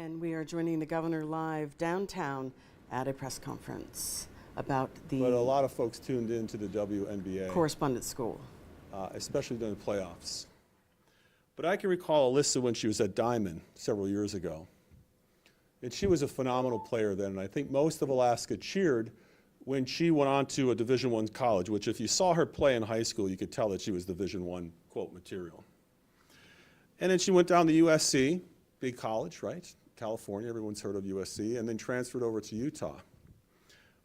And we are joining the governor live downtown at a press conference about the But a lot of folks tuned in to the WNBA. correspondence school. Especially during the playoffs. But I can recall Alyssa when she was at Diamond several years ago. And she was a phenomenal player then, and I think most of Alaska cheered when she went on to a Division I college, which if you saw her play in high school, you could tell that she was Division I, quote, material. And then she went down to USC, big college, right? California, everyone's heard of USC, and then transferred over to Utah,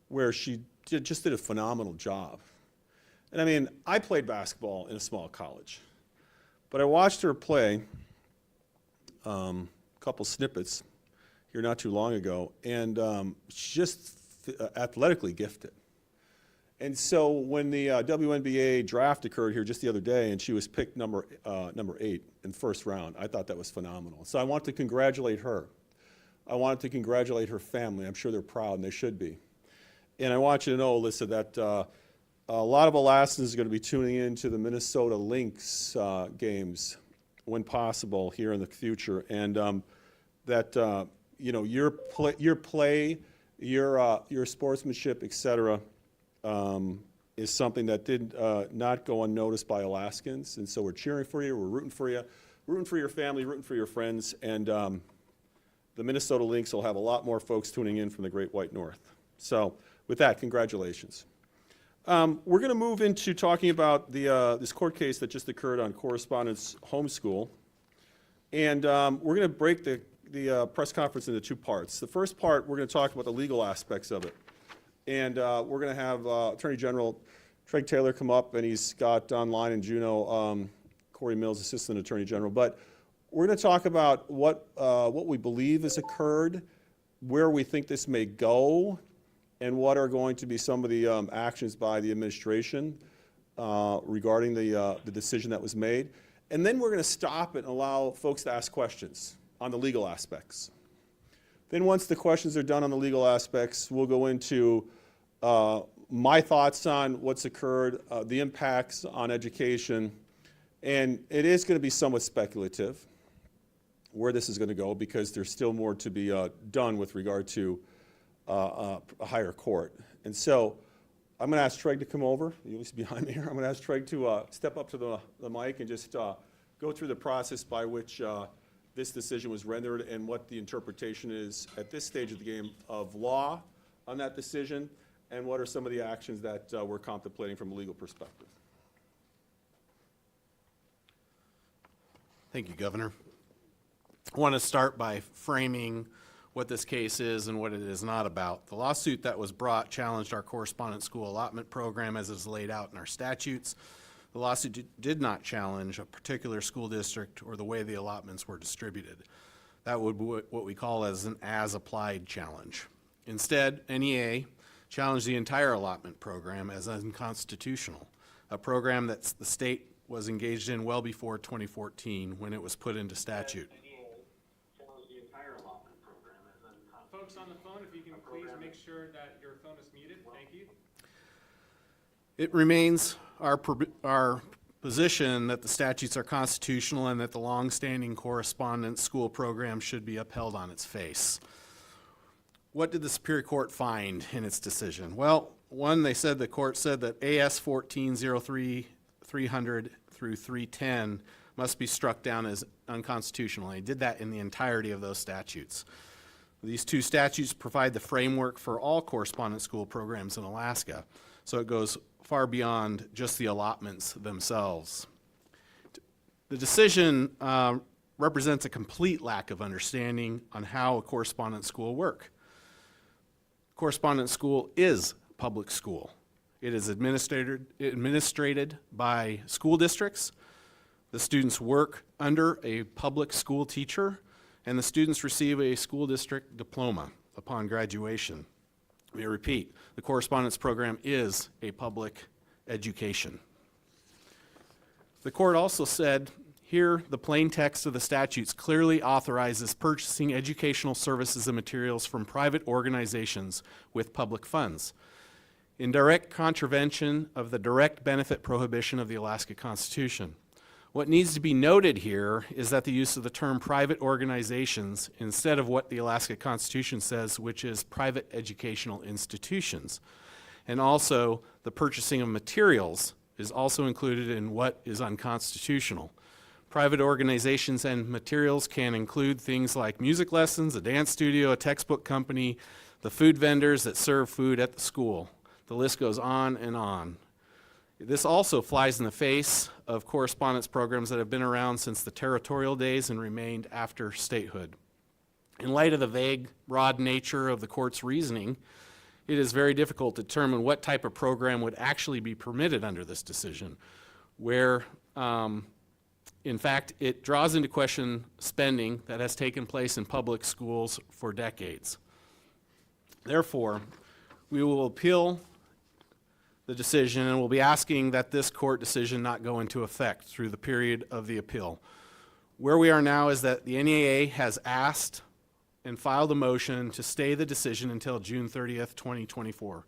where she just did a phenomenal job. And I mean, I played basketball in a small college, but I watched her play a couple snippets here not too long ago, and she's just athletically gifted. And so when the WNBA draft occurred here just the other day, and she was picked number 8 in the first round, I thought that was phenomenal. So I want to congratulate her. I wanted to congratulate her family. I'm sure they're proud, and they should be. And I want you to know, Alyssa, that a lot of Alaskans are going to be tuning in to the Minnesota Lynx games when possible here in the future, and that you know, your play, your sportsmanship, etc., is something that did not go unnoticed by Alaskans, and so we're cheering for you, we're rooting for your family, rooting for your friends, and the Minnesota Lynx will have a lot more folks tuning in from the Great White North. So with that, congratulations. We're going to move into talking about this court case that just occurred on correspondence homeschool, and we're going to break the press conference into 2 parts. The first part, we're going to talk about the legal aspects of it. And we're going to have Attorney General Craig Taylor come up, and he's got online in Juneau Corey Mills, Assistant Attorney General. But we're going to talk about what we believe has occurred, where we think this may go, and what are going to be some of the actions by the administration regarding the decision that was made. And then we're going to stop it and allow folks to ask questions on the legal aspects. Then once the questions are done on the legal aspects, we'll go into my thoughts on what's occurred, the impacts on education, and it is going to be somewhat speculative where this is going to go because there's still more to be done with regard to a higher court. And so I'm going to ask Craig to come over. He's behind me here. I'm going to ask Craig to step up to the mic and just go through the process by which this decision was rendered and what the interpretation is at this stage of the game of law on that decision, and what are some of the actions that we're contemplating from a legal perspective. Thank you, Governor. I want to start by framing what this case is and what it is not about. The lawsuit that was brought challenged our correspondence school allotment program as is laid out in our statutes. The lawsuit did not challenge a particular school district or the way the allotments were distributed. That would be what we call as an as-applied challenge. Instead, NEA challenged the entire allotment program as unconstitutional, a program that the state was engaged in well before 2014 when it was put into statute. Folks on the phone, if you can please make sure that your phone is muted. Thank you. It remains our position that the statutes are constitutional and that the long-standing correspondence school program should be upheld on its face. What did the Superior Court find in its decision? Well, one, the court said that AS 1403 300 through 310 must be struck down as unconstitutional. They did that in the entirety of those statutes. These 2 statutes provide the framework for all correspondence school programs in Alaska, so it goes far beyond just the allotments themselves. The decision represents a complete lack of understanding on how a correspondence school works. Correspondence school is public school. It is administrated by school districts. The students work under a public school teacher, and the students receive a school district diploma upon graduation. Let me repeat, the correspondence program is a public education. The court also said, here the plain text of the statutes clearly authorizes purchasing educational services and materials from private organizations with public funds, in direct contravention of the direct benefit prohibition of the Alaska Constitution. What needs to be noted here is that the use of the term private organizations instead of what the Alaska Constitution says, which is private educational institutions. And also, the purchasing of materials is also included in what is unconstitutional. Private organizations and materials can include things like music lessons, a dance studio, a textbook company, the food vendors that serve food at the school. The list goes on and on. This also flies in the face of correspondence programs that have been around since the territorial days and remained after statehood. In light of the vague, broad nature of the court's reasoning, it is very difficult to determine what type of program would actually be permitted under this decision, where, in fact, it draws into question spending that has taken place in public schools for decades. Therefore, we will appeal the decision, and we'll be asking that this court decision not go into effect through the period of the appeal. Where we are now is that the NEA has asked and filed a motion to stay the decision until June 30th, 2024.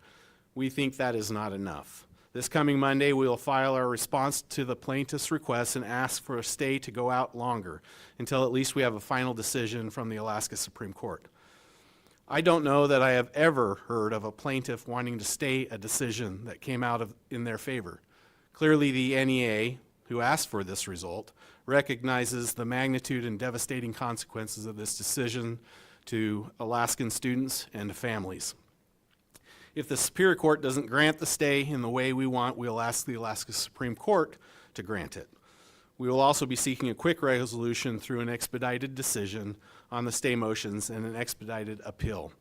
We think that is not enough. This coming Monday, we will file our response to the plaintiff's request and ask for a stay to go out longer until at least we have a final decision from the Alaska Supreme Court. I don't know that I have ever heard of a plaintiff wanting to stay a decision that came out in their favor. Clearly, the NEA, who asked for this result, recognizes the magnitude and devastating consequences of this decision to Alaskan students and to families. If the Superior Court doesn't grant the stay in the way we want, we'll ask the Alaska Supreme Court to grant it. We will also be seeking a quick resolution through an expedited decision on the stay motions and an expedited appeal.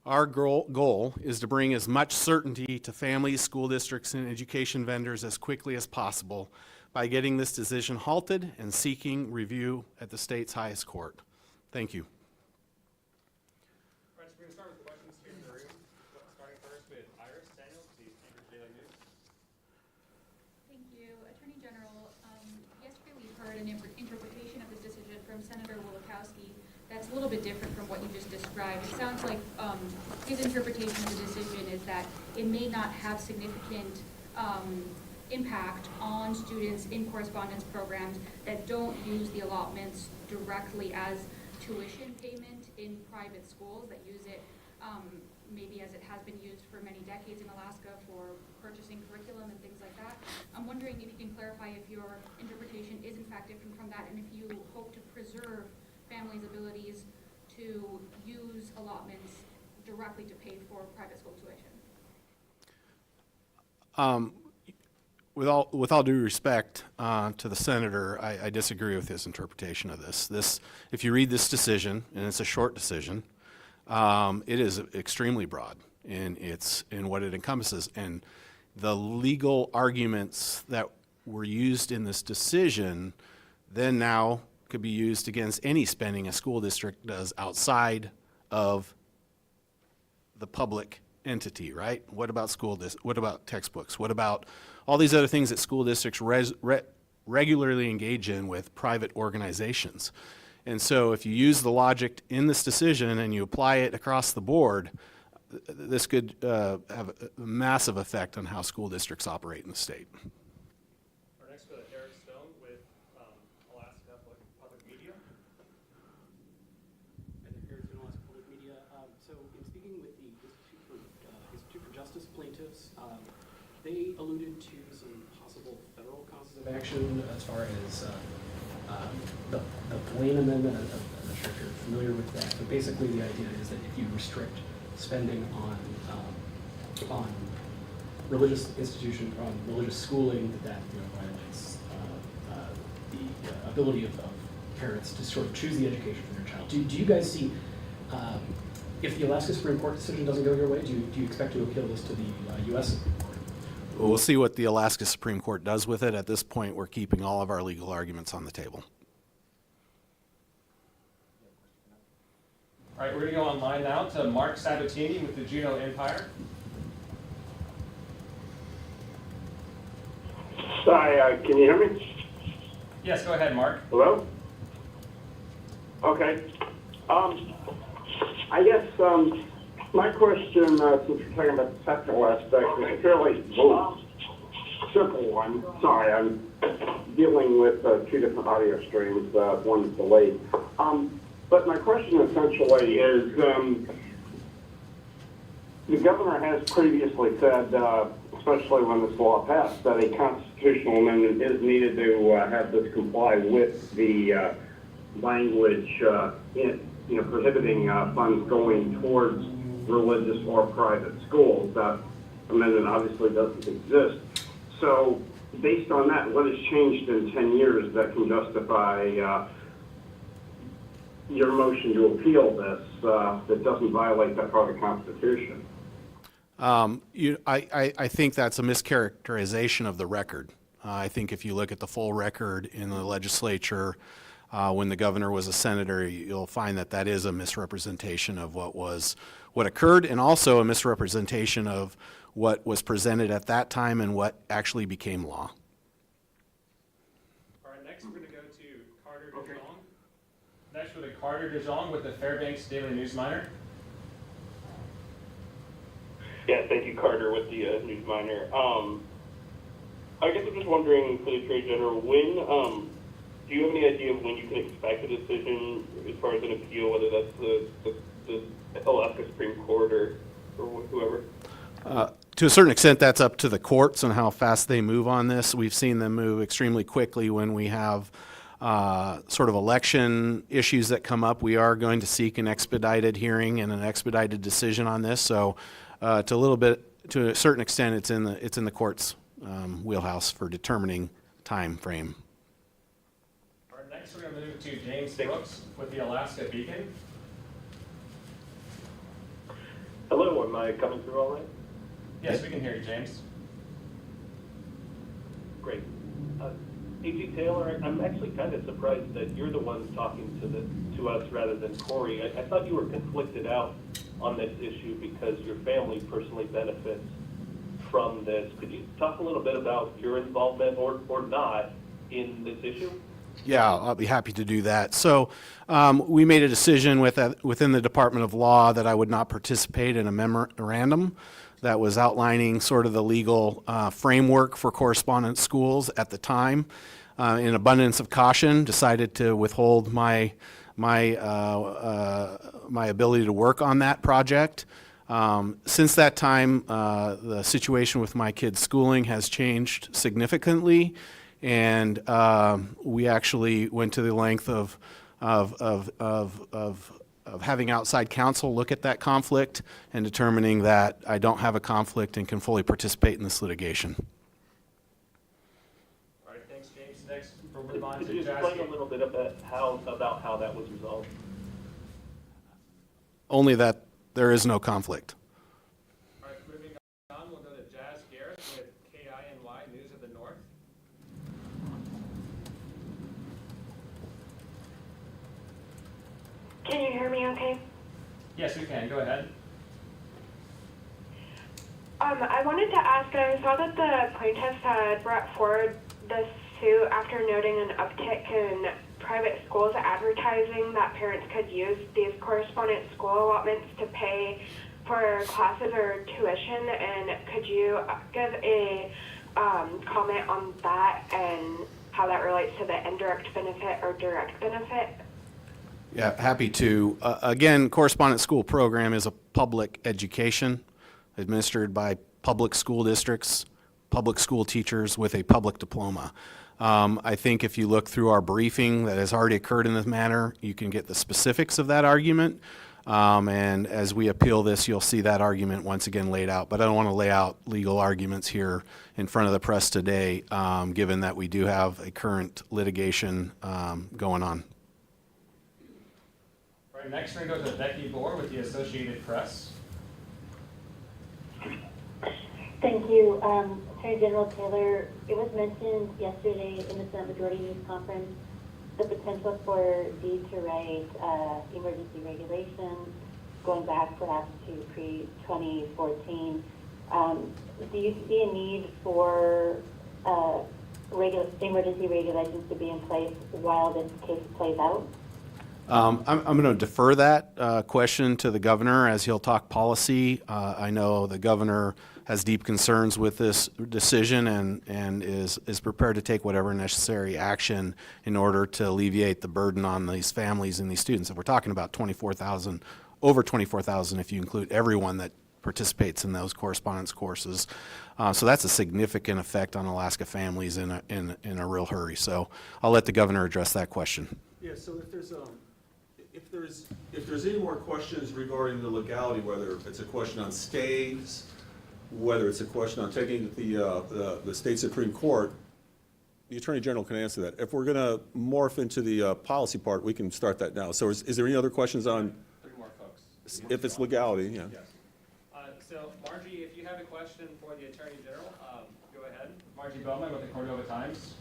Our goal is to bring as much certainty to families, school districts, and education vendors as quickly as possible by getting this decision halted and seeking review at the state's highest court. Thank you. All right, so we're going to start with questions here in the room. Starting first with Iris Daniels, the Anchorage Daily News. Thank you. Attorney General, yesterday we heard an interpretation of this decision from Senator Wolakowski that's a little bit different from what you just described. It sounds like his interpretation of the decision is that it may not have significant impact on students in correspondence programs that don't use the allotments directly as tuition payment in private schools, that use it maybe as it has been used for many decades in Alaska for purchasing curriculum and things like that. I'm wondering if you can clarify if your interpretation is in fact different from that, and if you hope to preserve families' abilities to use allotments directly to pay for private school tuition. With all due respect to the senator, I disagree with his interpretation of this. If you read this decision, and it's a short decision, it is extremely broad in what it encompasses, and the legal arguments that were used in this decision then now could be used against any spending a school district does outside of the public entity, right? What about what about textbooks? What about all these other things that school districts regularly engage in with private organizations? And so if you use the logic in this decision and you apply it across the board, this could have a massive effect on how school districts operate in the state. Our next goes to Eric Stone with Alaska Public Media. Hi there, Eric Stone, Alaska Public Media. So in speaking with the Institute for Justice plaintiffs, they alluded to some possible federal causes of action as far as the Blaine Amendment. I'm not sure if you're familiar with that, but basically the idea is that if you restrict spending on religious institution, on religious schooling, that violates the ability of parents to sort of choose the education for their child. Do you guys see, if the Alaska Supreme Court decision doesn't go your way, do you expect to appeal this to the U.S. Supreme Court? Well, we'll see what the Alaska Supreme Court does with it. At this point, we're keeping all of our legal arguments on the table. All right, we're going to go online now to Mark Sabatini with the Juneau Empire. Hi, can you hear me? Yes, go ahead, Mark. Hello? Okay. I guess my question, since we're talking about the technical aspect, is fairly low. simple one. Sorry, I'm dealing with two different audio streams. One's delayed. But my question essentially is, the governor has previously said, especially when this law passed, that a constitutional amendment is needed to have this comply with the language prohibiting funds going towards religious or private schools. That amendment obviously doesn't exist. So based on that, what has changed in 10 years that can justify your motion to appeal this that doesn't violate that part of the Constitution? I think that's a mischaracterization of the record. I think if you look at the full record in the legislature, when the governor was a senator, you'll find that that is a misrepresentation of what occurred, and also a misrepresentation of what was presented at that time and what actually became law. All right, next we're going to go to Carter DeJong. Next we're to Carter DeJong with the Fairbanks Daily News Miner. Yeah, thank you, Carter, with the News Miner. I guess I'm just wondering, for the Attorney General, when do you have any idea of when you can expect a decision as far as an appeal, whether that's the Alaska Supreme Court or whoever? To a certain extent, that's up to the courts and how fast they move on this. We've seen them move extremely quickly when we have sort of election issues that come up. We are going to seek an expedited hearing and an expedited decision on this. So, to a certain extent, it's in the court's wheelhouse for determining time frame. All right, next we're going to move to James Brooks with the Alaska Beacon. Hello, am I coming through all right? Yes, we can hear you, James. Great. A.G. Taylor, I'm actually kind of surprised that you're the one talking to us rather than Corey. I thought you were conflicted out on this issue because your family personally benefits from this. Could you talk a little bit about your involvement or not in this issue? Yeah, I'll be happy to do that. So we made a decision within the Department of Law that I would not participate in a memorandum that was outlining sort of the legal framework for correspondence schools at the time. In abundance of caution, decided to withhold my ability to work on that project. Since that time, the situation with my kids' schooling has changed significantly, and we actually went to the length of having outside counsel look at that conflict and determining that I don't have a conflict and can fully participate in this litigation. All right, thanks, James. Next, we'll move on Could to you Jazz. explain a little bit about how that was resolved? Only that there is no conflict. All right, moving on, we'll go to Jazz Garrett with KINY News of the North. Can you hear me okay? Yes, we can. Go ahead. I wanted to ask, I saw that the plaintiffs had brought forward this suit after noting an uptick in private schools advertising that parents could use these correspondence school allotments to pay for classes or tuition, and could you give a comment on that and how that relates to the indirect benefit or direct benefit? Yeah, happy to. Again, correspondence school program is a public education administered by public school districts, public school teachers with a public diploma. I think if you look through our briefing that has already occurred in this manner, you can get the specifics of that argument. And as we appeal this, you'll see that argument once again laid out. But I don't want to lay out legal arguments here in front of the press today, given that we do have a current litigation going on. All right, next we're going to go to Becky Bohr with the Associated Press. Thank you. Attorney General Taylor, it was mentioned yesterday in the Senate Majority News Conference the potential for D to write emergency regulations going back perhaps to pre-2014. Do you see a need for emergency regulations to be in place while this case plays out? I'm going to defer that question to the governor as he'll talk policy. I know the governor has deep concerns with this decision and is prepared to take whatever necessary action in order to alleviate the burden on these families and these students. If we're talking about 24,000, over 24,000 if you include everyone that participates in those correspondence courses. So that's a significant effect on Alaska families in a real hurry. So I'll let the governor address that question. Yeah, so if there's any more questions regarding the legality, whether it's a question on stays, whether it's a question on taking it to the state Supreme Court, the Attorney General can answer that. If we're going to morph into the policy part, we can start that now. So is there any other questions on? Three more folks. If it's legality, yeah. Yes. So Margie, if you have a question for the Attorney General, go ahead. Margie Bowman with the Cordova Times.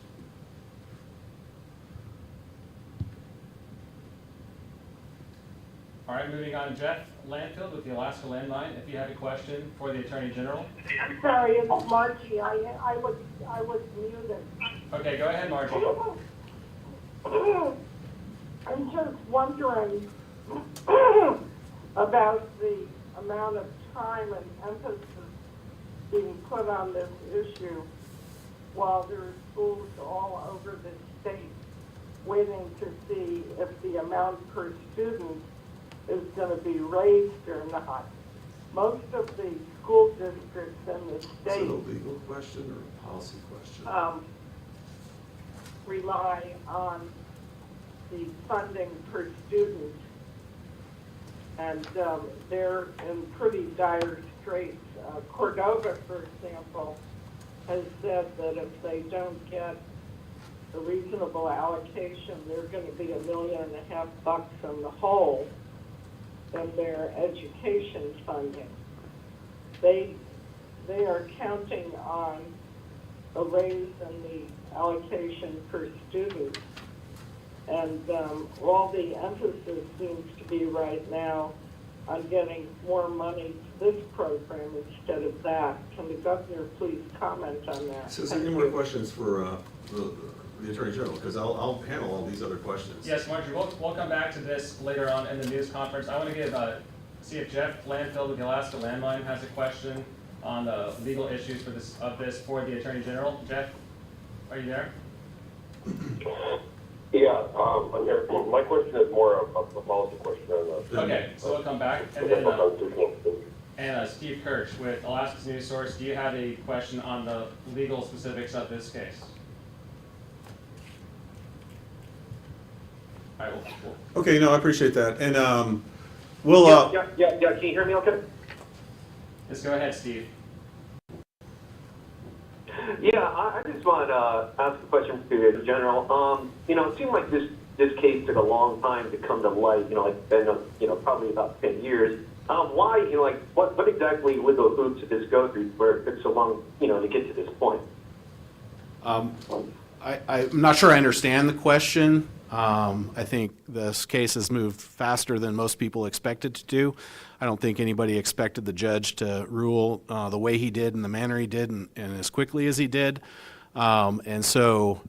All right, moving on, Jeff Landfield with the Alaska Landmine. If you have a question for the Attorney General. I'm sorry, it's Margie. I was muted. Okay, go ahead, Margie. I'm just wondering about the amount of time and emphasis being put on this issue while there are schools all over the state waiting to see if the amount per student is going to be raised or not. Most of the school districts in the Is it state a legal question or a policy question? rely on the funding per student. And they're in pretty dire straits. Cordova, for example, has said that if they don't get a reasonable allocation, they're going to be $1.5 million in the hole in their education funding. They are counting on a raise in the allocation per student. And all the emphasis seems to be right now on getting more money to this program instead of that. Can the governor please comment on that? So is there any more questions for the Attorney General? Because I'll handle all these other questions. Yes, Margie, we'll come back to this later on in the news conference. I want to see if Jeff Landfield with the Alaska Landmine has a question on the legal issues for this for the Attorney General. Jeff, are you there? Yeah, I'm here. My question is more of a policy question. Okay, so we'll come back. And then Steve Kirch with Alaska's News Source, do you have a question on the legal specifics of this case? All right, Okay, no, I appreciate that. And Yeah, can you hear me okay? Just go ahead, Steve. Yeah, I just want to ask a question to the general. It seemed like this case took a long time to come to light. It's been probably about 10 years. Why? What exactly would those hoops of this go through where it took so long, to get to this point? I'm not sure I understand the question. I think this case has moved faster than most people expected to do. I don't think anybody expected the judge to rule the way he did and the manner he did and as quickly as he did. And so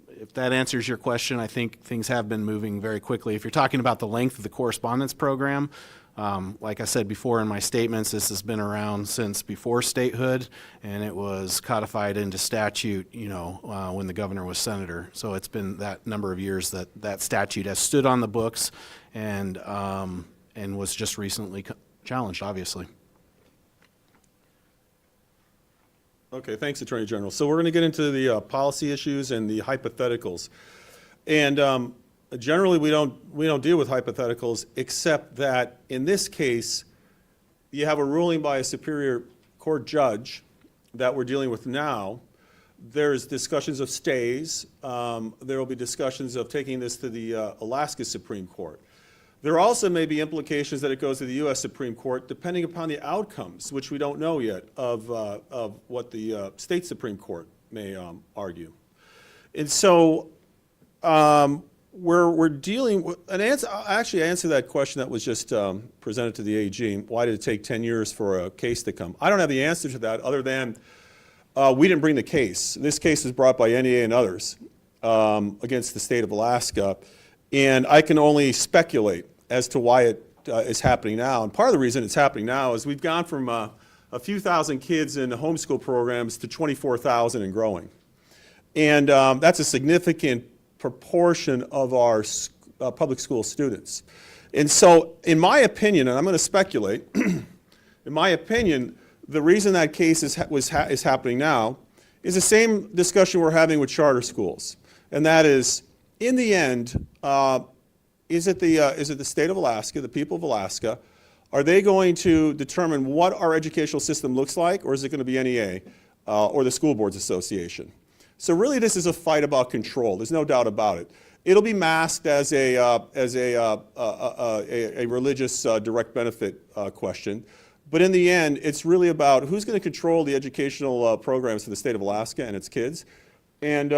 if that answers your question, I think things have been moving very quickly. If you're talking about the length of the correspondence program, like I said before in my statements, this has been around since before statehood, and it was codified into statute, when the governor was senator. So it's been that number of years that statute has stood on the books and was just recently challenged, obviously. okay, thanks, Attorney General. So we're going to get into the policy issues and the hypotheticals. And generally, we don't deal with hypotheticals, except that in this case, you have a ruling by a Superior Court judge that we're dealing with now. There's discussions of stays. There will be discussions of taking this to the Alaska Supreme Court. There also may be implications that it goes to the U.S. Supreme Court, depending upon the outcomes, which we don't know yet, of what the state Supreme Court may argue. And so we're dealing with an answer. Actually, I answered that question that was just presented to the AG. Why did it take 10 years for a case to come? I don't have the answer to that, other than we didn't bring the case. This case was brought by NEA and others against the state of Alaska. And I can only speculate as to why it is happening now. And part of the reason it's happening now is we've gone from a few thousand kids in the homeschool programs to 24,000 and growing. And that's a significant proportion of our public school students. And so, in my opinion, and I'm going to speculate, in my opinion, the reason that case is happening now is the same discussion we're having with charter schools. And that is, in the end, is it the state of Alaska, the people of Alaska, are they going to determine what our educational system looks like, or is it going to be NEA or the School Boards Association? So really this is a fight about control. There's no doubt about it. It'll be masked as a religious direct benefit question. But in the end, it's really about who's going to control the educational programs for the state of Alaska and its kids, and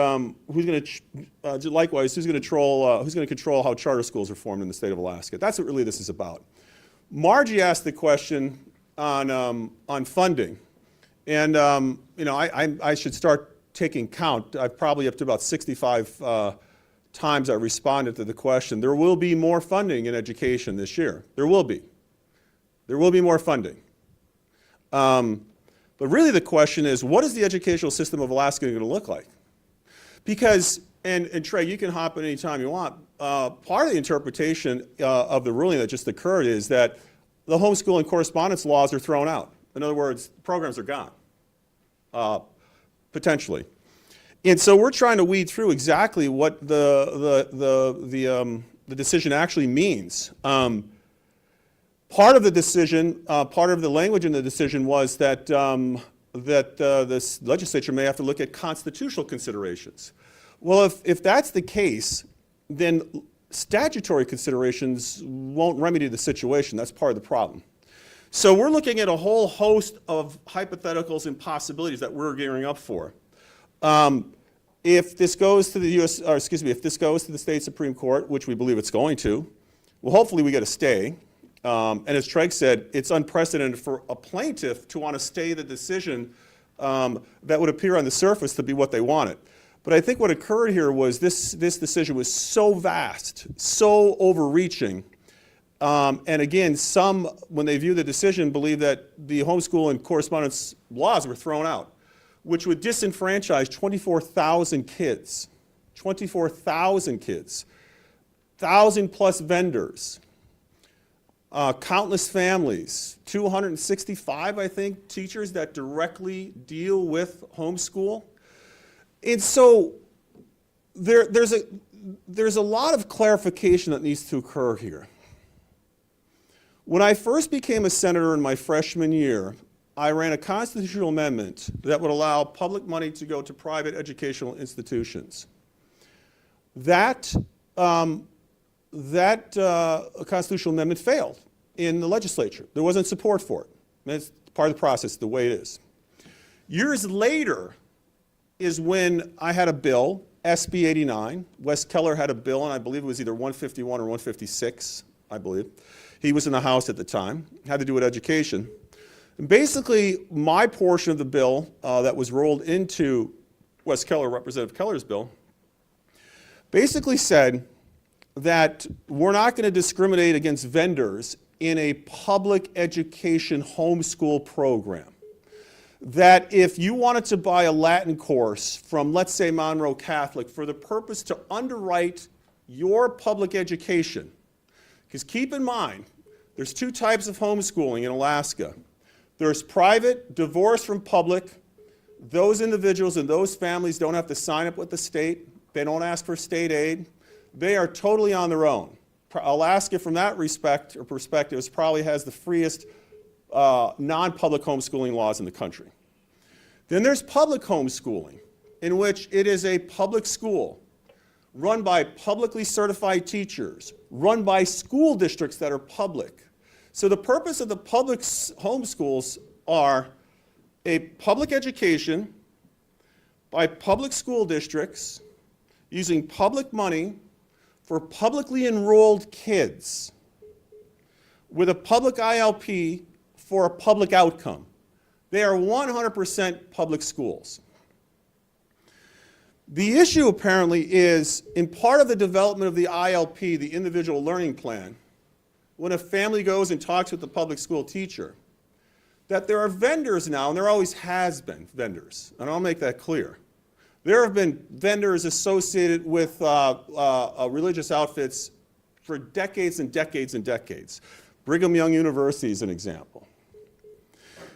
who's going to, likewise, who's going to control how charter schools are formed in the state of Alaska. That's what really this is about. Margie asked the question on funding, and you know, I should start taking count. I've probably up to about 65 times I responded to the question. There will be more funding in education this year. There will be. There will be more funding. But really the question is, what is the educational system of Alaska going to look like? Because, and Trey, you can hop in any time you want, part of the interpretation of the ruling that just occurred is that the homeschooling correspondence laws are thrown out. In other words, programs are gone, potentially. And so we're trying to weed through exactly what the decision actually means. Part of the decision, part of the language in the decision was that the legislature may have to look at constitutional considerations. Well, if that's the case, then statutory considerations won't remedy the situation. That's part of the problem. So we're looking at a whole host of hypotheticals and possibilities that we're gearing up for. If this goes to the if this goes to the state Supreme Court, which we believe it's going to, well, hopefully we get a stay. And as Treg said, it's unprecedented for a plaintiff to want to stay the decision that would appear on the surface to be what they wanted. But I think what occurred here was this decision was so vast, so overreaching. And again, some, when they view the decision, believe that the homeschool and correspondence laws were thrown out, which would disenfranchise 24,000 kids, 24,000 kids, 1,000 plus vendors. Countless families, 265, I think, teachers that directly deal with homeschool. And so there's a lot of clarification that needs to occur here. When I first became a senator in my freshman year, I ran a constitutional amendment that would allow public money to go to private educational institutions. That constitutional amendment failed in the legislature. There wasn't support for it. That's part of the process, the way it is. Years later is when I had a bill, SB 89. Wes Keller had a bill, and I believe it was either 151 or 156, I believe. He was in the House at the time, had to do with education. And basically, my portion of the bill that was rolled into Wes Keller, Representative Keller's bill, basically said that we're not going to discriminate against vendors in a public education homeschool program. That if you wanted to buy a Latin course from, let's say, Monroe Catholic for the purpose to underwrite your public education, because keep in mind, there's two types of homeschooling in Alaska. There's private, divorced from public. Those individuals and those families don't have to sign up with the state. They don't ask for state aid. They are totally on their own. Alaska, from that respect or perspective, probably has the freest non-public homeschooling laws in the country. Then there's public homeschooling, in which it is a public school run by publicly certified teachers, run by school districts that are public. So the purpose of the public homeschools are a public education by public school districts using public money for publicly enrolled kids with a public ILP for a public outcome. They are 100% public schools. The issue apparently is, in part of the development of the ILP, the individual learning plan, when a family goes and talks with the public school teacher, that there are vendors now, and there always has been vendors, and I'll make that clear. There have been vendors associated with religious outfits for decades and decades and decades. Brigham Young University is an example.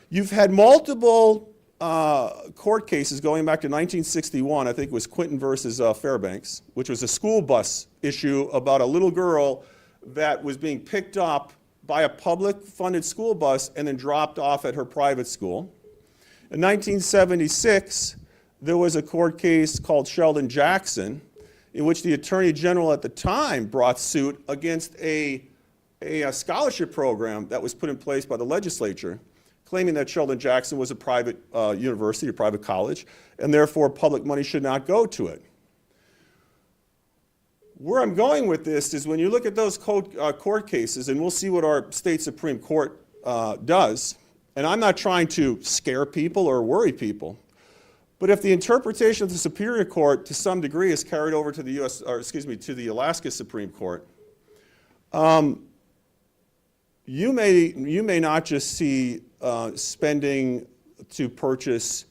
You've had multiple court cases going back to 1961, I think it was Quinton versus Fairbanks, which was a school bus issue about a little girl that was being picked up by a public-funded school bus and then dropped off at her private school. In 1976, there was a court case called Sheldon Jackson, in which the Attorney General at the time brought suit against a scholarship program that was put in place by the legislature, claiming that Sheldon Jackson was a private university, a private college, and therefore public money should not go to it. Where I'm going with this is when you look at those court cases, and we'll see what our state Supreme Court does, and I'm not trying to scare people or worry people, but if the interpretation of the Superior Court to some degree is carried over to the to the Alaska Supreme Court, you may not just see spending to purchase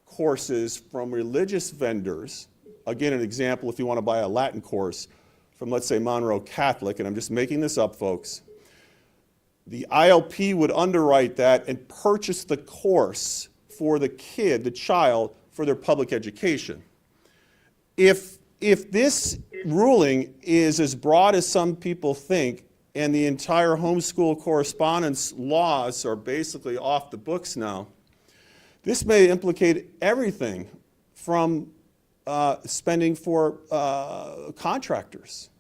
courses from religious vendors. Again, an example, if you want to buy a Latin course from, let's say, Monroe Catholic, and I'm just making this up, folks, the ILP would underwrite that and purchase the course for the kid, the child, for their public education. If this ruling is as broad as some people think, and the entire homeschool correspondence laws are basically off the books now, this may implicate everything from spending for contractors,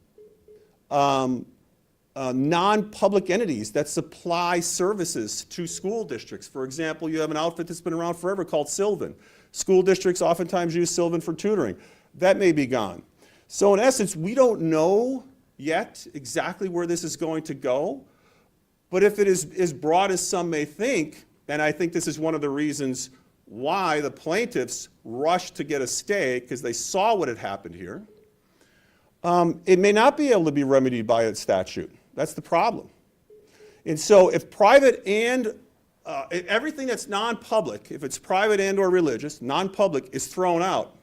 non-public entities that supply services to school districts. For example, you have an outfit that's been around forever called Sylvan. School districts oftentimes use Sylvan for tutoring. That may be gone. So in essence, we don't know yet exactly where this is going to go, but if it is as broad as some may think, and I think this is one of the reasons why the plaintiffs rushed to get a stay, because they saw what had happened here, it may not be able to be remedied by a statute. That's the problem. And so if private and everything that's non-public, if it's private and or religious, non-public is thrown out,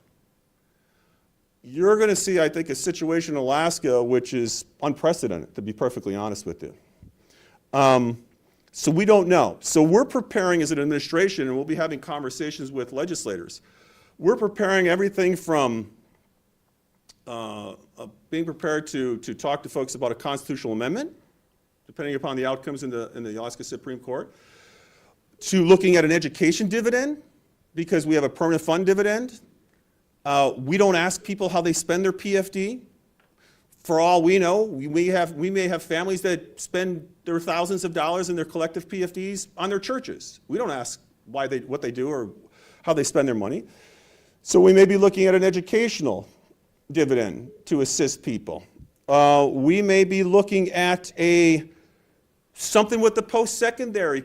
you're going to see, I think, a situation in Alaska which is unprecedented, to be perfectly honest with you. So we don't know. So we're preparing as an administration, and we'll be having conversations with legislators. We're preparing everything from being prepared to talk to folks about a constitutional amendment, depending upon the outcomes in the Alaska Supreme Court, to looking at an education dividend, because we have a permanent fund dividend. We don't ask people how they spend their PFD. For all we know, we may have families that spend their thousands of dollars in their collective PFDs on their churches. We don't ask what they do or how they spend their money. So we may be looking at an educational dividend to assist people. We may be looking at something with the post-secondary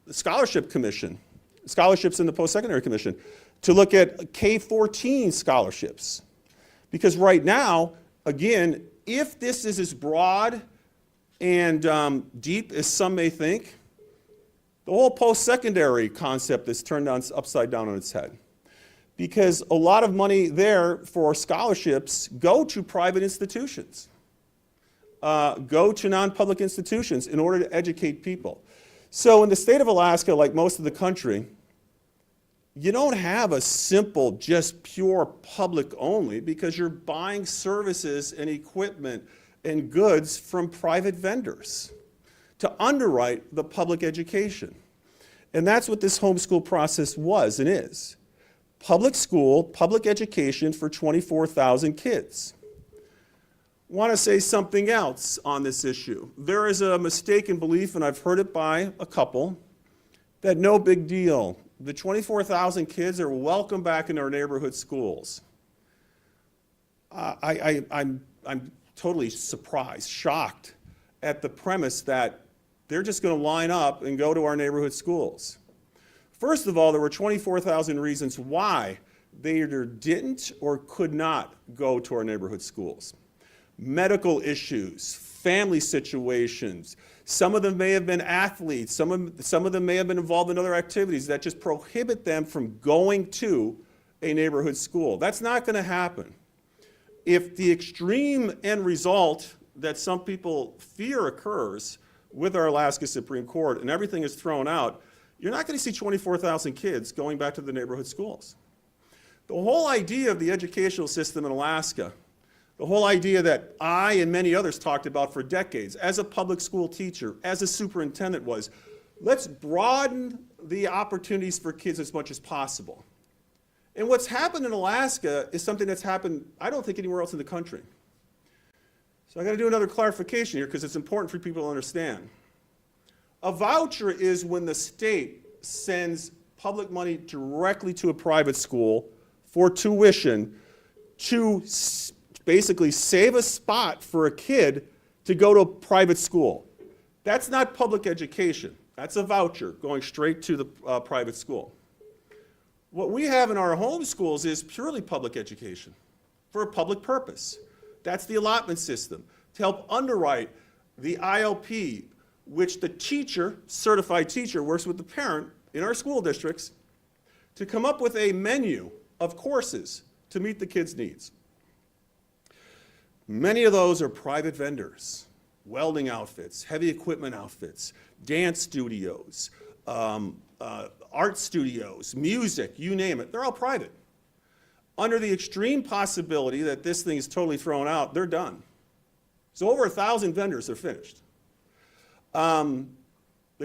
scholarship commission, scholarships in the post-secondary commission, to look at K-14 scholarships. Because right now, again, if this is as broad and deep as some may think, the whole post-secondary concept is turned upside down on its head. Because a lot of money there for scholarships go to private institutions, go to non-public institutions in order to educate people. So in the state of Alaska, like most of the country, you don't have a simple, just pure public only, because you're buying services and equipment and goods from private vendors to underwrite the public education. And that's what this homeschool process was and is. Public school, public education for 24,000 kids. Want to say something else on this issue. There is a mistaken belief, and I've heard it by a couple, that no big deal. The 24,000 kids are welcome back in our neighborhood schools. I'm totally surprised, shocked at the premise that they're just going to line up and go to our neighborhood schools. First of all, there were 24,000 reasons why they either didn't or could not go to our neighborhood schools. Medical issues, family situations. Some of them may have been athletes. Some of them may have been involved in other activities that just prohibit them from going to a neighborhood school. That's not going to happen. If the extreme end result that some people fear occurs with our Alaska Supreme Court and everything is thrown out, you're not going to see 24,000 kids going back to the neighborhood schools. The whole idea of the educational system in Alaska, the whole idea that I and many others talked about for decades, as a public school teacher, as a superintendent, was let's broaden the opportunities for kids as much as possible. And what's happened in Alaska is something that's happened, I don't think, anywhere else in the country. So I got to do another clarification here because it's important for people to understand. A voucher is when the state sends public money directly to a private school for tuition to basically save a spot for a kid to go to a private school. That's not public education. That's a voucher going straight to the private school. What we have in our home schools is purely public education for a public purpose. That's the allotment system, to help underwrite the ILP, which the teacher, certified teacher, works with the parent in our school districts to come up with a menu of courses to meet the kids' needs. Many of those are private vendors, welding outfits, heavy equipment outfits, dance studios, art studios, music, you name it, they're all private. Under the extreme possibility that this thing is totally thrown out, they're done. So over 1,000 vendors are finished. The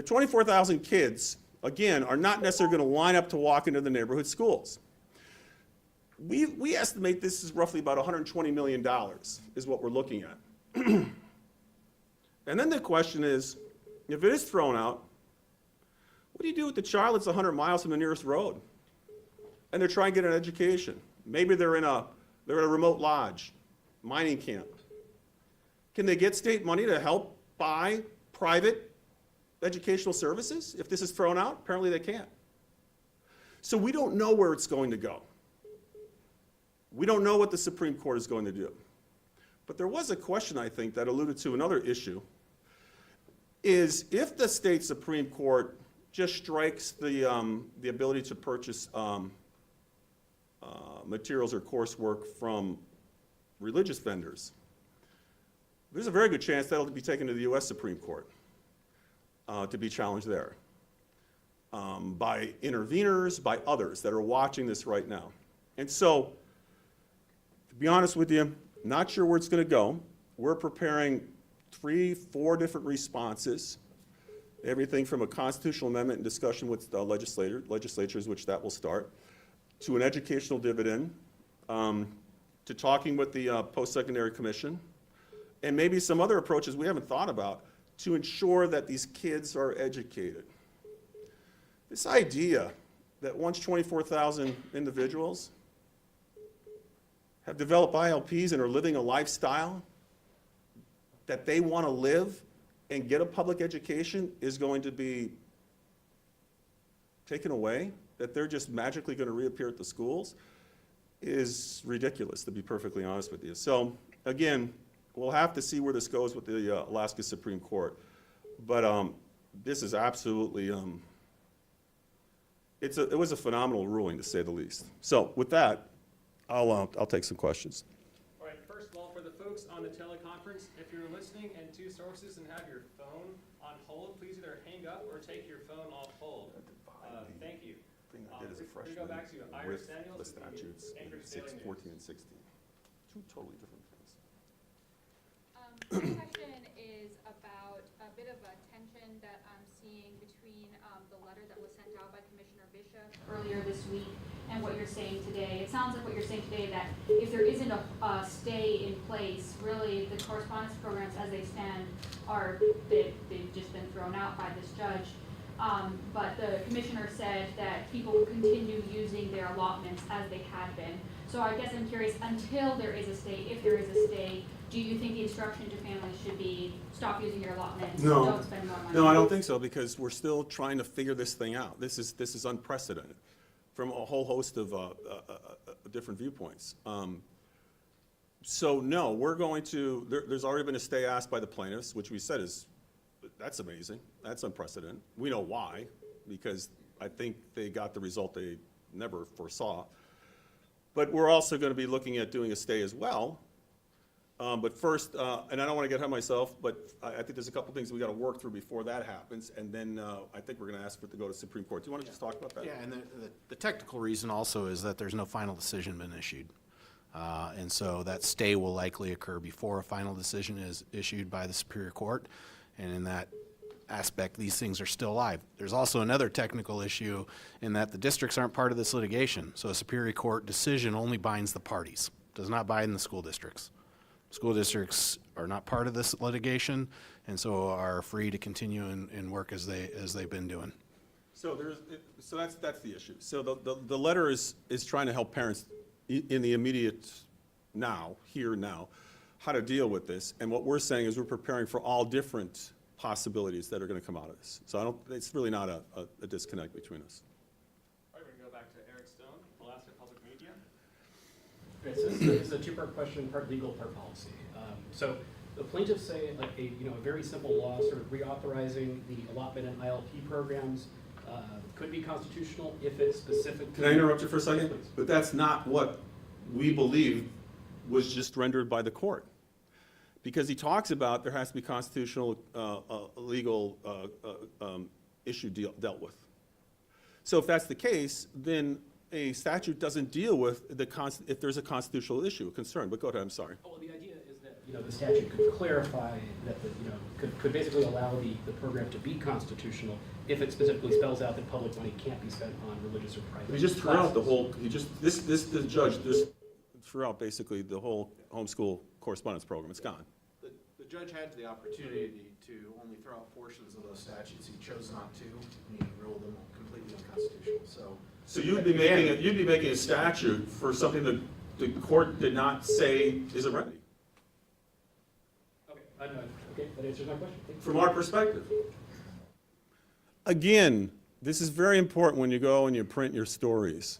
24,000 kids, again, are not necessarily going to line up to walk into the neighborhood schools. We estimate this is roughly about $120 million is what we're looking at. And then the question is, if it is thrown out, what do you do with the child that's 100 miles from the nearest road? And they're trying to get an education. Maybe they're in a remote lodge, mining camp. Can they get state money to help buy private educational services if this is thrown out? Apparently they can't. So we don't know where it's going to go. We don't know what the Supreme Court is going to do. But there was a question, I think, that alluded to another issue, is if the state Supreme Court just strikes the ability to purchase materials or coursework from religious vendors, there's a very good chance that'll be taken to the U.S. Supreme Court to be challenged there by interveners, by others that are watching this right now. And so, to be honest with you, not sure where it's going to go. We're preparing 3-4 different responses, everything from a constitutional amendment and discussion with the legislatures, which that will start, to an educational dividend, to talking with the post-secondary commission, and maybe some other approaches we haven't thought about to ensure that these kids are educated. This idea that once 24,000 individuals have developed ILPs and are living a lifestyle that they want to live and get a public education is going to be taken away, that they're just magically going to reappear at the schools, is ridiculous, to be perfectly honest with you. So, again, we'll have to see where this goes with the Alaska Supreme Court. But this is absolutely, it was a phenomenal ruling, to say the least. So, with that, I'll take some questions. All right, first of all, for the folks on the teleconference, if you're listening in two sources and have your phone on hold, please either hang up or take your phone off hold. Thank you. Thing I did as a freshman go back to Iris with Daniels, the statutes in Anchorage Daily 14 News. and 16. Two totally different things. My question is about a bit of a tension that I'm seeing between the letter that was sent out by Commissioner Bishop earlier this week and what you're saying today. It sounds like what you're saying today, that if there isn't a stay in place, really the correspondence programs as they stand they've just been thrown out by this judge. But the commissioner said that people will continue using their allotments as they had been. So I guess I'm curious, until there is a stay, if there is a stay, do you think the instruction to families should be stop using your allotments, don't spend more money? No, I don't think so, because we're still trying to figure this thing out. This is unprecedented. from a whole host of different viewpoints. So no, we're going to, there's already been a stay asked by the plaintiffs, which we said is, that's amazing, that's unprecedented. We know why, because I think they got the result they never foresaw. But we're also going to be looking at doing a stay as well. But first, and I don't want to get ahead of myself, but I think there's a couple things we got to work through before that happens, and then I think we're going to ask for it to go to Supreme Court. Do you want to just talk about that? Yeah, and the technical reason also is that there's no final decision been issued. And so that stay will likely occur before a final decision is issued by the Superior Court. And in that aspect, these things are still live. There's also another technical issue in that the districts aren't part of this litigation. So a Superior Court decision only binds the parties, does not bind the school districts. School districts are not part of this litigation, and so are free to continue and work as they've been doing. So that's the issue. So the letter is trying to help parents in the immediate now, here now, how to deal with this. And what we're saying is we're preparing for all different possibilities that are going to come out of this. So it's really not a disconnect between us. All right, we're going to go back to Eric Stone, Alaska Public Media. Okay, so this is a two-part question, part legal, part policy. So the plaintiffs say like a very simple law sort of reauthorizing the allotment and ILP programs could be constitutional if it's specific. Can I interrupt you for a second? But that's not what we believe was just rendered by the court. Because he talks about there has to be constitutional legal issue dealt with. So if that's the case, then a statute doesn't deal with if there's a constitutional issue, a concern. But go ahead, I'm sorry. Well, the idea is that the statute could clarify that could basically allow the program to be constitutional if it specifically spells out that public money can't be spent on religious or private. He just threw out the whole. The judge just threw out basically the whole homeschool correspondence program. It's gone. The judge had the opportunity to only throw out portions of those statutes. He chose not to, and he ruled them completely unconstitutional. So you'd be making a statute for something that the court did not say is a remedy. Okay, that answers my question. Thank you. From our perspective. Again, this is very important when you go and you print your stories.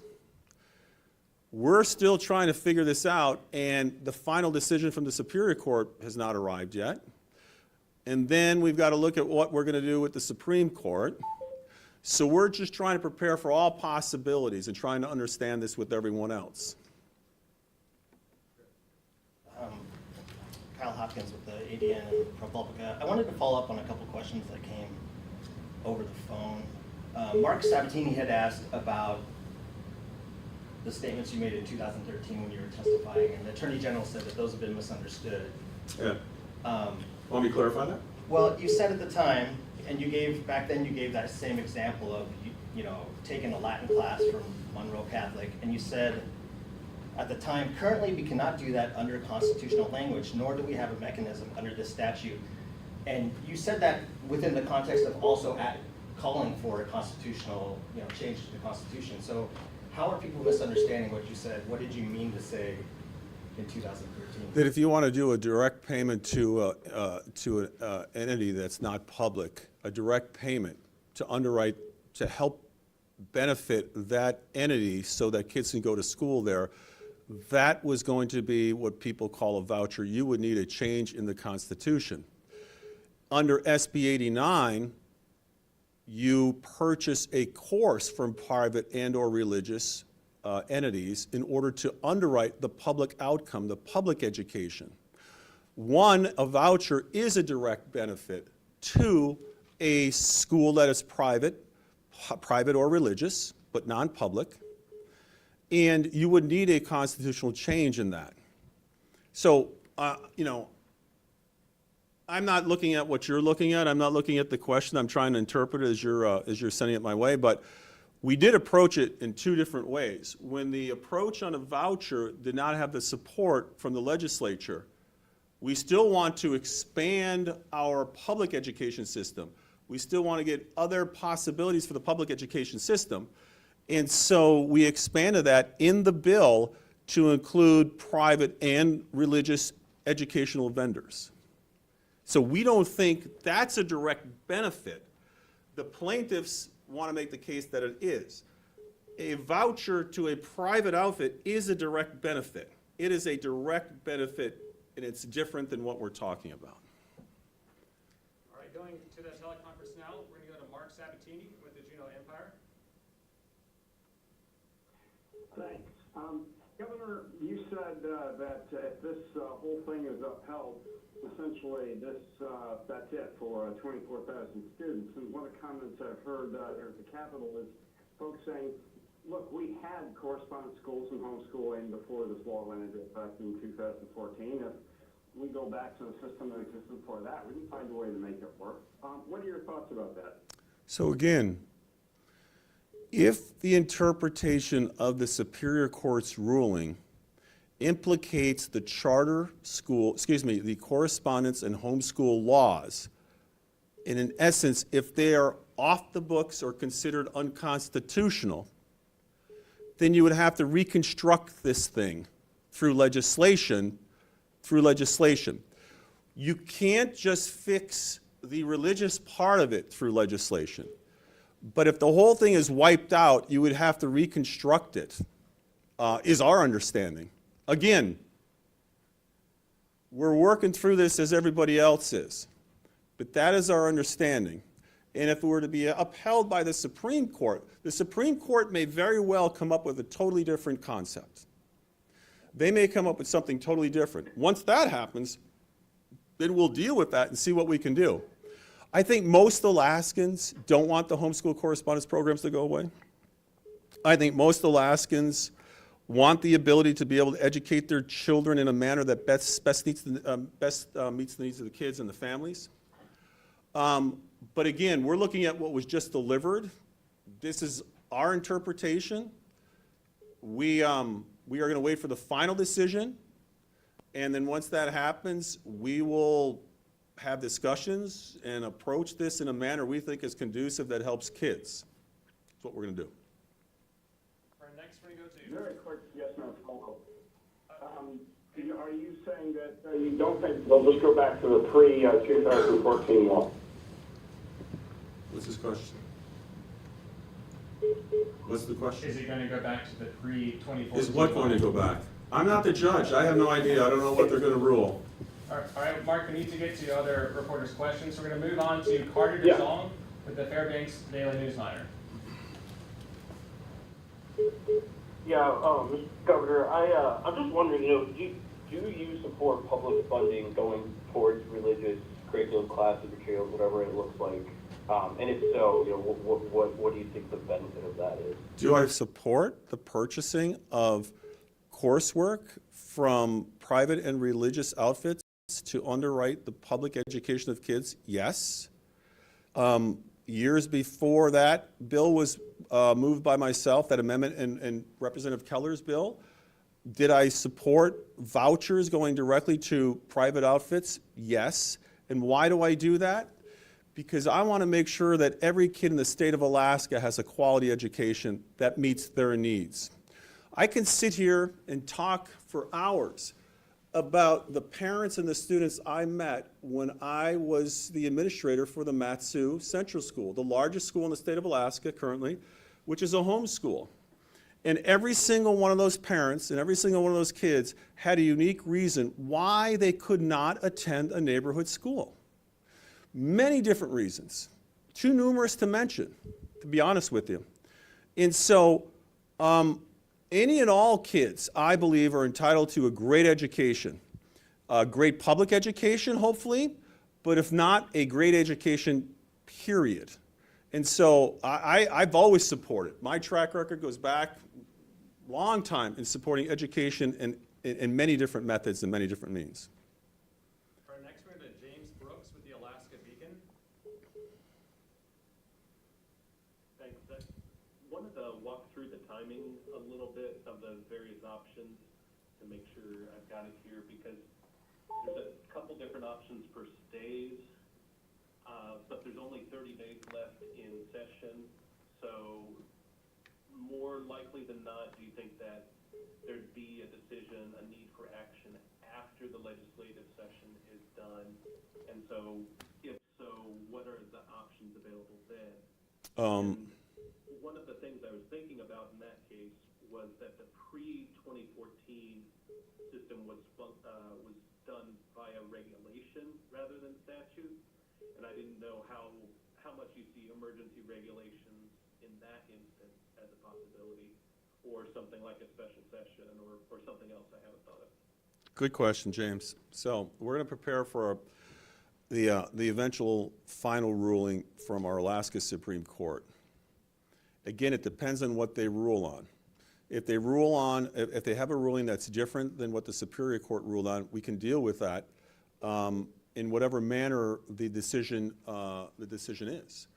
We're still trying to figure this out, and the final decision from the Superior Court has not arrived yet. And then we've got to look at what we're going to do with the Supreme Court. So we're just trying to prepare for all possibilities and trying to understand this with everyone else. Kyle Hopkins with the ADN and ProPublica. I wanted to follow up on a couple questions that came over the phone. Mark Sabatini had asked about the statements you made in 2013 when you were testifying, and the Attorney General said that those have been misunderstood. Yeah. Want me to clarify that? Well, you said at the time, and back then you gave that same example of, taking a Latin class from Monroe Catholic, and you said, at the time, currently we cannot do that under constitutional language, nor do we have a mechanism under this statute. And you said that within the context of also calling for a constitutional, change to the Constitution. So how are people misunderstanding what you said? What did you mean to say in 2013? That if you want to do a direct payment to an entity that's not public, a direct payment to underwrite, to help benefit that entity so that kids can go to school there, that was going to be what people call a voucher. You would need a change in the Constitution. Under SB 89, you purchase a course from private and or religious entities in order to underwrite the public outcome, the public education. A voucher is a direct benefit to a school that is private or religious, but non-public, and you would need a constitutional change in that. So, I'm not looking at what you're looking at. I'm not looking at the question. I'm trying to interpret it as you're sending it my way. But we did approach it in two different ways. When the approach on a voucher did not have the support from the legislature, we still want to expand our public education system. We still want to get other possibilities for the public education system. And so we expanded that in the bill to include private and religious educational vendors. So we don't think that's a direct benefit. The plaintiffs want to make the case that it is. a voucher to a private outfit is a direct benefit. It is a direct benefit, and it's different than what we're talking about. All right, going to the teleconference now, we're going to go to Mark Sabatini with the Juneau Empire. Thanks. Governor, you said that if this whole thing is upheld, essentially that's it for 24,000 students. And one of the comments I've heard there at the Capitol is folks saying, look, we had correspondence schools and homeschooling before this law went into effect in 2014. If we go back to the system that existed before that, we can find a way to make it work. What are your thoughts about that? So again, if the interpretation of the Superior Court's ruling implicates the charter school, the correspondence and homeschool laws, and in essence, if they are off the books or considered unconstitutional, then you would have to reconstruct this thing through legislation. You can't just fix the religious part of it through legislation. But if the whole thing is wiped out, you would have to reconstruct it, is our understanding. Again, we're working through this as everybody else is, but that is our understanding. And if it were to be upheld by the Supreme Court may very well come up with a totally different concept. They may come up with something totally different. Once that happens, then we'll deal with that and see what we can do. I think most Alaskans don't want the homeschool correspondence programs to go away. I think most Alaskans want the ability to be able to educate their children in a manner that best meets the needs of the kids and the families. But again, we're looking at what was just delivered. This is our interpretation. We are going to wait for the final decision, and then once that happens, we will have discussions and approach this in a manner we think is conducive that helps kids. That's what we're going to do. All right, next we're going to go to... Very quick yes/no follow-up. Are you saying that you don't think they'll just go back to the pre-2014 law? What's his question? What's the question? Is it going to go back to the pre-2014? Is what going to go back? I'm not the judge. I have no idea. I don't know what they're going to rule. All right, Mark, we need to get to other reporters' questions. We're going to move on to Carter Yeah. DeSong with the Fairbanks Daily News-Miner. Yeah, Mr. Governor, I'm just wondering, do you support public funding going towards religious curriculum, classes, materials, whatever it looks like? And if so, what do you think the benefit of that is? Do I support the purchasing of coursework from private and religious outfits to underwrite the public education of kids? Yes. Years before that bill was moved by myself, that amendment and Representative Keller's bill, did I support vouchers going directly to private outfits? Yes. And why do I do that? Because I want to make sure that every kid in the state of Alaska has a quality education that meets their needs. I can sit here and talk for hours about the parents and the students I met when I was the administrator for the Mat-Su Central School, the largest school in the state of Alaska currently, which is a home school. And every single one of those parents and every single one of those kids had a unique reason why they could not attend a neighborhood school. Many different reasons, too numerous to mention, to be honest with you. And so any and all kids, I believe, are entitled to a great education, a great public education, hopefully, but if not, a great education, period. And so I've always supported. My track record goes back a long time in supporting education in many different methods and many different means. All right, next we're going to James Brooks with the Alaska Beacon. Thanks. I wanted to walk through the timing a little bit of the various options to make sure I've got it here, because there's a couple different options for stays, but there's only 30 days left in session. So more likely than not, do you think that there'd be a decision, a need for action after the legislative session is done? And so, if so, what are the options available then? And one of the things I was thinking about in that was that the pre-2014 system was done via regulation rather than statute, and I didn't know how much you see emergency regulations in that instance as a possibility, or something like a special session, or something else I haven't thought of. Good question, James. So we're going to prepare for the eventual final ruling from our Alaska Supreme Court. Again, it depends on what they rule on. If they have a ruling that's different than what the Superior Court ruled on, we can deal with that in whatever manner the decision is.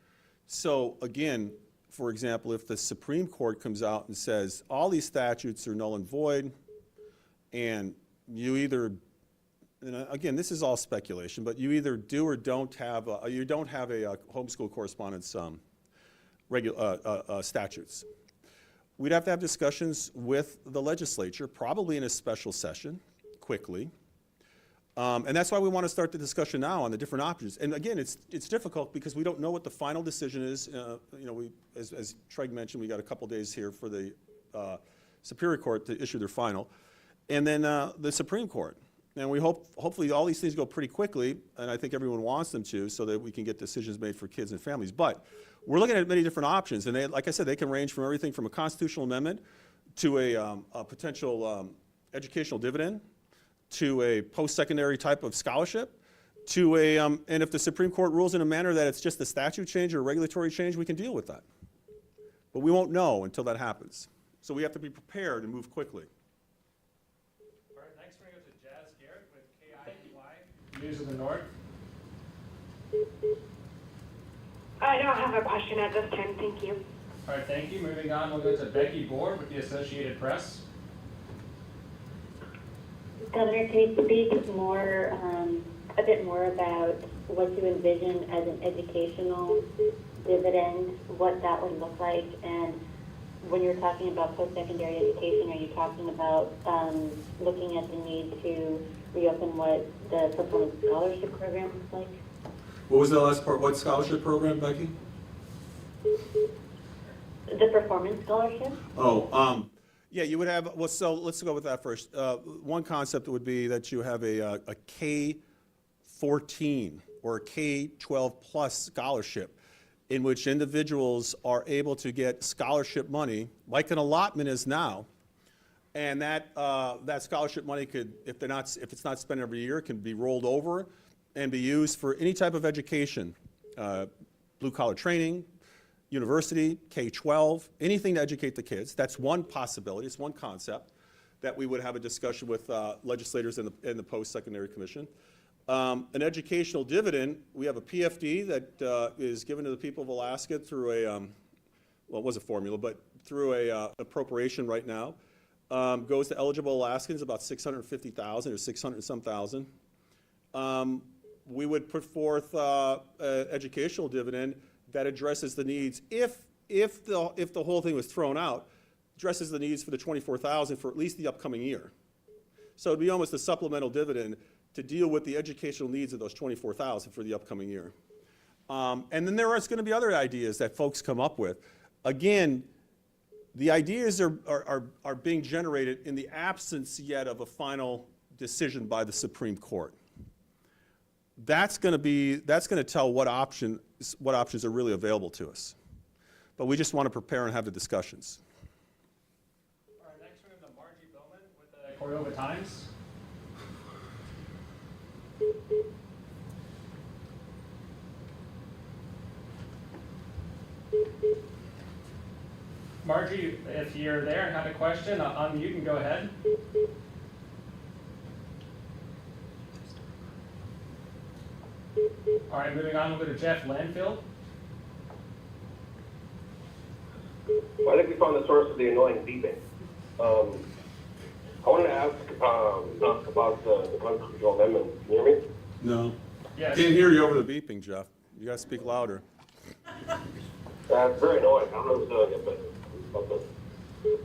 So again, for example, if the Supreme Court comes out and says all these statutes are null and void, and you either, and again, this is all speculation, but you either do or don't have a homeschool correspondence statutes. We'd have to have discussions with the legislature, probably in a special session, quickly. And that's why we want to start the discussion now on the different options. And again, it's difficult because we don't know what the final decision is. As Treg mentioned, we got a couple days here for the Superior Court to issue their final, and then the Supreme Court. And we hopefully all these things go pretty quickly, and I think everyone wants them to, so that we can get decisions made for kids and families. But we're looking at many different options, and like I said, they can range from everything from a constitutional amendment to a potential educational dividend, to a post-secondary type of scholarship, to and if the Supreme Court rules in a manner that it's just a statute change or a regulatory change, we can deal with that. But we won't know until that happens. So we have to be prepared and move quickly. All right, next we're going to go to Jazz Garrett with KIUI, News of the North. I don't have a question at this time, thank you. All right, thank you. Moving on, we'll go to Becky Bohr with the Associated Press. Governor, can you speak more, a bit more about what you envision as an educational dividend, what that would look like, and when you're talking about post-secondary education, are you talking about looking at the need to reopen what the performance scholarship program looks like? What was the last part? What scholarship program, Becky? The performance scholarship? Oh, yeah, you would have, well, so let's go with that first. One concept would be that you have a K-14 or a K-12 plus scholarship in which individuals are able to get scholarship money, like an allotment is now, and that scholarship money could, if it's not spent every year, can be rolled over and be used for any type of education, blue-collar training, university, K-12, anything to educate the kids. That's one possibility. It's one concept that we would have a discussion with legislators in the Post-Secondary Commission. An educational dividend, we have a PFD that is given to the people of Alaska through well, it was a formula, but through a appropriation right now. Goes to eligible Alaskans, about 650,000 or 600 some thousand. We would put forth an educational dividend that addresses the needs, if the whole thing was thrown out, addresses the needs for the 24,000 for at least the upcoming year. So it'd be almost a supplemental dividend to deal with the educational needs of those 24,000 for the upcoming year. And then there is going to be other ideas that folks come up with. Again, the ideas are being generated in the absence yet of a final decision by the Supreme Court. That's going to tell what options are really available to us. But we just want to prepare and have the discussions. All right, next we have the Margie Bowman with the Cordova Times. Margie, if you're there and have a question, unmute and go ahead. All right, moving on, we'll go to Jeff Landfield. Well, I think we found the source of the annoying beeping. I wanted to ask about the constitutional amendment. Can you hear me? No. Yes. I can't hear you over the beeping, Jeff. You got to speak louder. It's very annoying. I don't know who's doing it, but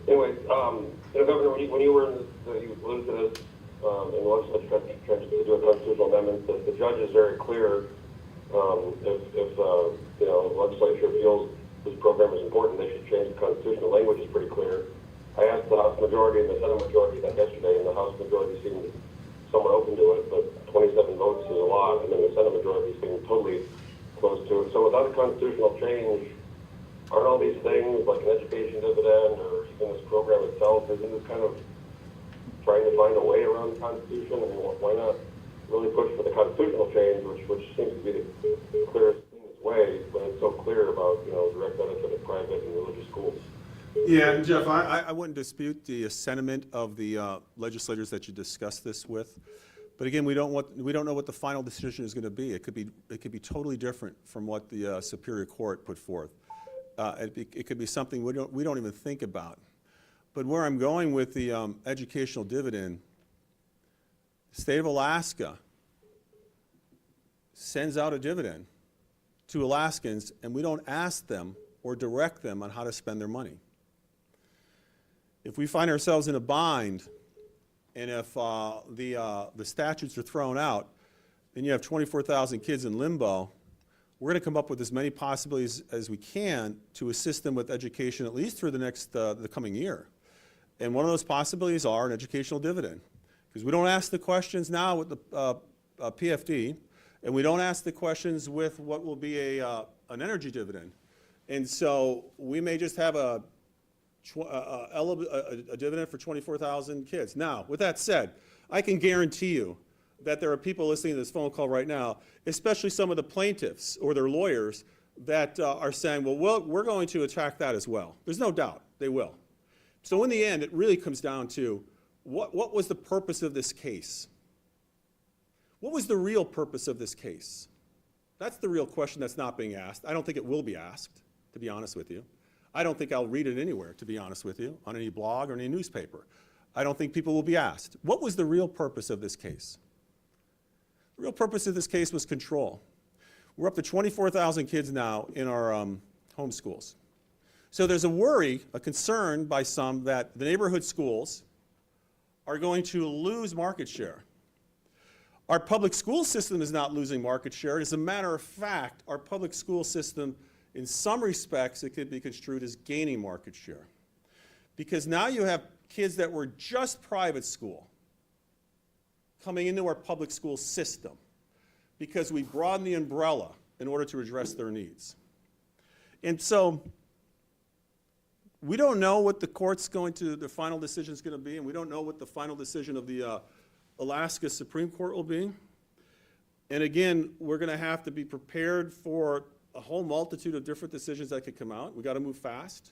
anyways, Governor, when you were in this, you alluded to this in the legislature trying to do a constitutional amendment. The judge is very clear. If the legislature feels this program is important, they should change the constitution. The language is pretty clear. I asked the House majority and the Senate majority that yesterday, and the House majority seemed somewhat open to it, but 27 votes is a lot, and then the Senate majority seemed totally close to it. So without a constitutional change, aren't all these things like an education dividend or even this program itself, isn't this kind of trying to find a way around the Constitution? I mean, why not really push for the constitutional change, which seems to be the clearest way, but it's so clear about, direct benefit of private and religious schools. Yeah, Jeff, I wouldn't dispute the sentiment of the legislators that you discussed this with, but again, we don't know what the final decision is going to be. It could be totally different from what the Superior Court put forth. It could be something we don't even think about. But where I'm going with the educational dividend, the state of Alaska sends out a dividend to Alaskans, and we don't ask them or direct them on how to spend their money. If we find ourselves in a bind, and if the statutes are thrown out, and you have 24,000 kids in limbo, we're going to come up with as many possibilities as we can to assist them with education, at least through the coming year. And one of those possibilities are an educational dividend, because we don't ask the questions now with the PFD, and we don't ask the questions with what will be an energy dividend. And so we may just have a dividend for 24,000 kids. Now, with that said, I can guarantee you that there are people listening to this phone call right now, especially some of the plaintiffs or their lawyers, that are saying, well, we're going to attack that as well. There's no doubt they will. So in the end, it really comes down to what was the purpose of this case? What was the real purpose of this case? That's the real question that's not being asked. I don't think it will be asked, to be honest with you. I don't think I'll read it anywhere, to be honest with you, on any blog or any newspaper. I don't think people will be asked. What was the real purpose of this case? The real purpose of this case was control. We're up to 24,000 kids now in our homeschools. So there's a worry, a concern by some that the neighborhood schools are going to lose market share. Our public school system is not losing market share. As a matter of fact, our public school system, in some respects, it could be construed as gaining market share. Because now you have kids that were just private school coming into our public school system because we broadened the umbrella in order to address their needs. And so we don't know what the final decision is going to be, and we don't know what the final decision of the Alaska Supreme Court will be. And again, we're going to have to be prepared for a whole multitude of different decisions that could come out. We've got to move fast.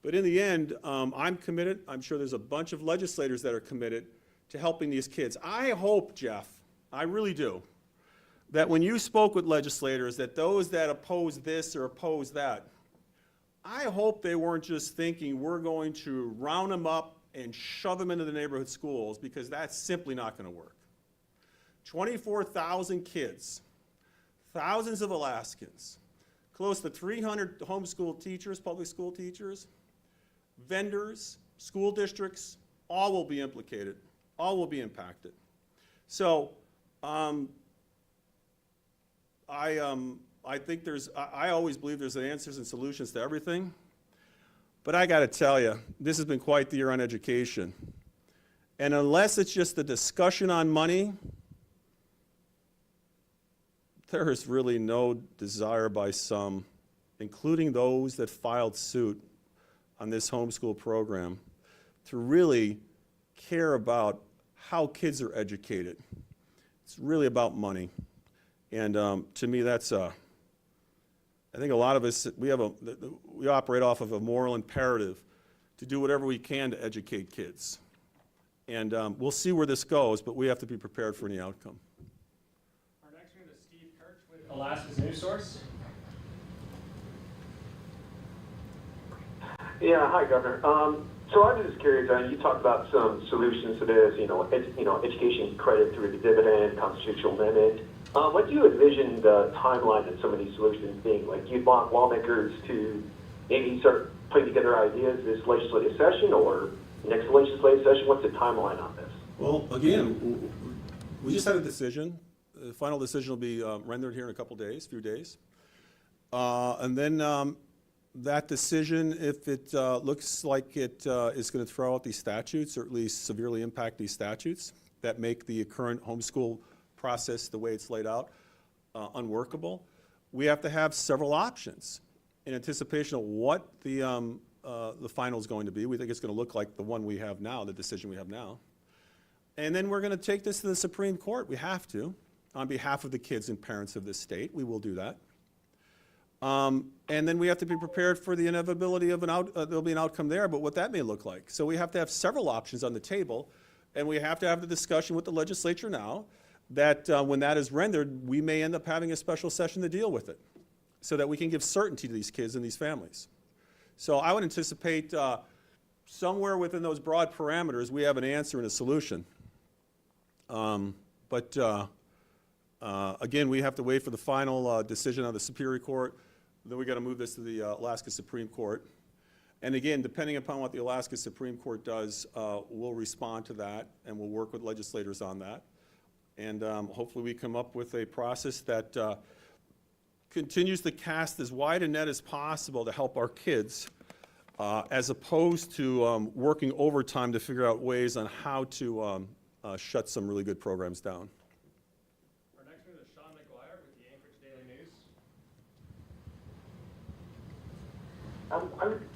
But in the end, I'm committed. I'm sure there's a bunch of legislators that are committed to helping these kids. I hope, Jeff, I really do, that when you spoke with legislators, that those that oppose this or oppose that, I hope they weren't just thinking we're going to round them up and shove them into the neighborhood schools, because that's simply not going to work. 24,000 kids, thousands of Alaskans, close to 300 homeschool teachers, public school teachers, vendors, school districts, all will be implicated, all will be impacted. So I think I always believe there's answers and solutions to everything. But I got to tell you, this has been quite the year on education. And unless it's just a discussion on money, there is really no desire by some, including those that filed suit on this homeschool program, to really care about how kids are educated. It's really about money. And to me, that's I think a lot of us, we operate off of a moral imperative to do whatever we can to educate kids. And we'll see where this goes, but we have to be prepared for any outcome. Our next one is Steve Kirch with Alaska's News Source. Yeah, hi, Governor. So I'm just curious. You talked about some solutions to this. Education credit through the dividend, constitutional amendment. What do you envision the timeline of some of these solutions being? Like, do you want lawmakers to maybe start putting together ideas this legislative session or next legislative session? What's the timeline on this? Well, again, we just had a decision. The final decision will be rendered here in a few days. And then That decision, if it looks like it is going to throw out these statutes, or at least severely impact these statutes that make the current homeschool process, the way it's laid out, unworkable, we have to have several options in anticipation of what the final is going to be. We think it's going to look like the one we have now, the decision we have now. And then we're going to take this to the Supreme Court. We have to, on behalf of the kids and parents of this state. We will do that. And then we have to be prepared for the inevitability of there'll be an outcome there, but what that may look like. So we have to have several options on the table, and we have to have the discussion with the legislature now that when that is rendered, we may end up having a special session to deal with it so that we can give certainty to these kids and these families. So I would anticipate somewhere within those broad parameters, we have an answer and a solution. But again, we have to wait for the final decision of the Superior Court. Then we got to move this to the Alaska Supreme Court. And again, depending upon what the Alaska Supreme Court does, we'll respond to that, and we'll work with legislators on that. And hopefully we come up with a process that continues to cast as wide a net as possible to help our kids, as opposed to working overtime to figure out ways on how to shut some really good programs down. Our next one is Sean McGuire with the Anchorage Daily News.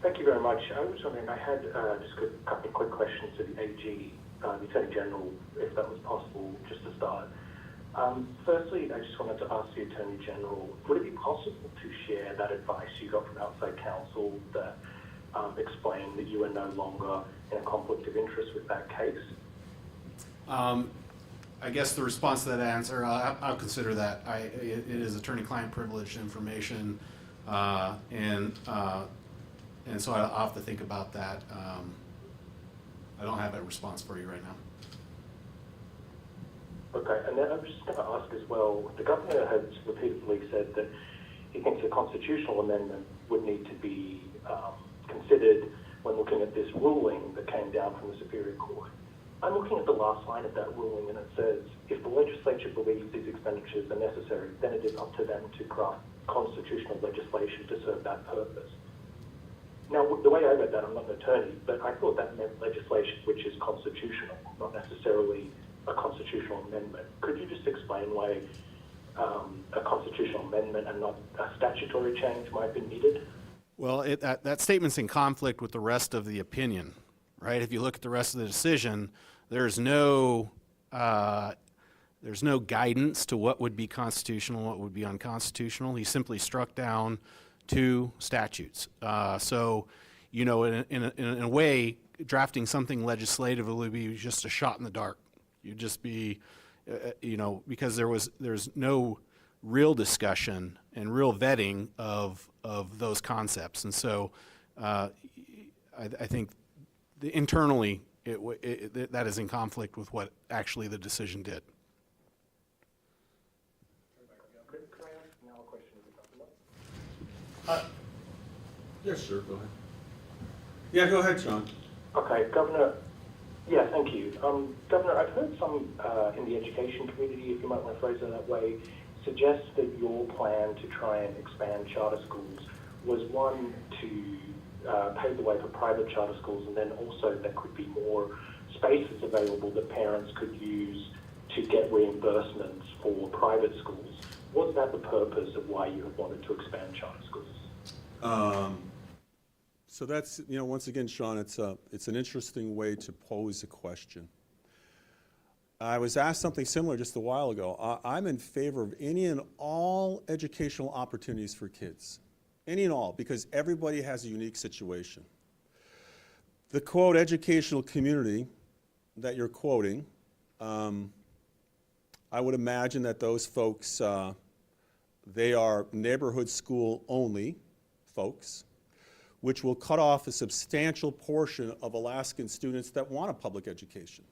Thank you very much. I was wondering, I had just a couple of quick questions to the AG, the Attorney General, if that was possible, just to start. Firstly, I just wanted to ask the Attorney General, would it be possible to share that advice you got from outside counsel that explained that you are no longer in a conflict of interest with that case? I guess the response to that answer, I'll consider that. It is attorney-client privileged information, and so I'll have to think about that. I don't have a response for you right now. Okay, and then I'm just going to ask as well, the governor has repeatedly said that he thinks a constitutional amendment would need to be considered when looking at this ruling that came down from the Superior Court. I'm looking at the last line of that ruling, and it says, if the legislature believes these expenditures are necessary, then it is up to them to craft constitutional legislation to serve that purpose. Now, the way I read that, I'm not an attorney, but I thought that meant legislation which is constitutional, not necessarily a constitutional amendment. Could you just explain why a constitutional amendment and not a statutory change might be needed? Well, that statement's in conflict with the rest of the opinion, right? If you look at the rest of the decision, there's no guidance to what would be constitutional, what would be unconstitutional. He simply struck down 2 statutes. So, you know, in a way, drafting something legislatively would be just a shot in the dark. You'd just be, you know, because there's no real discussion and real vetting of those concepts. And so I think internally that is in conflict with what actually the decision did. Could I ask now a question of the governor? Yeah, sure, go ahead. Yeah, go ahead, Sean. Okay, Governor. Yeah, thank you. Governor, I've heard some in the education community, if you might want to phrase it that way, suggest that your plan to try and expand charter schools was one to pave the way for private charter schools, and then also there could be more spaces available that parents could use to get reimbursements for private schools. Was that the purpose of why you have wanted to expand charter schools? So that's, you know, once again, Sean, it's an interesting way to pose a question. I was asked something similar just a while ago. I'm in favor of any and all educational opportunities for kids. Any and all, because everybody has a unique situation. The quote, educational community that you're quoting, I would imagine that those folks, they are neighborhood school only folks, which will cut off a substantial portion of Alaskan students that want a public education.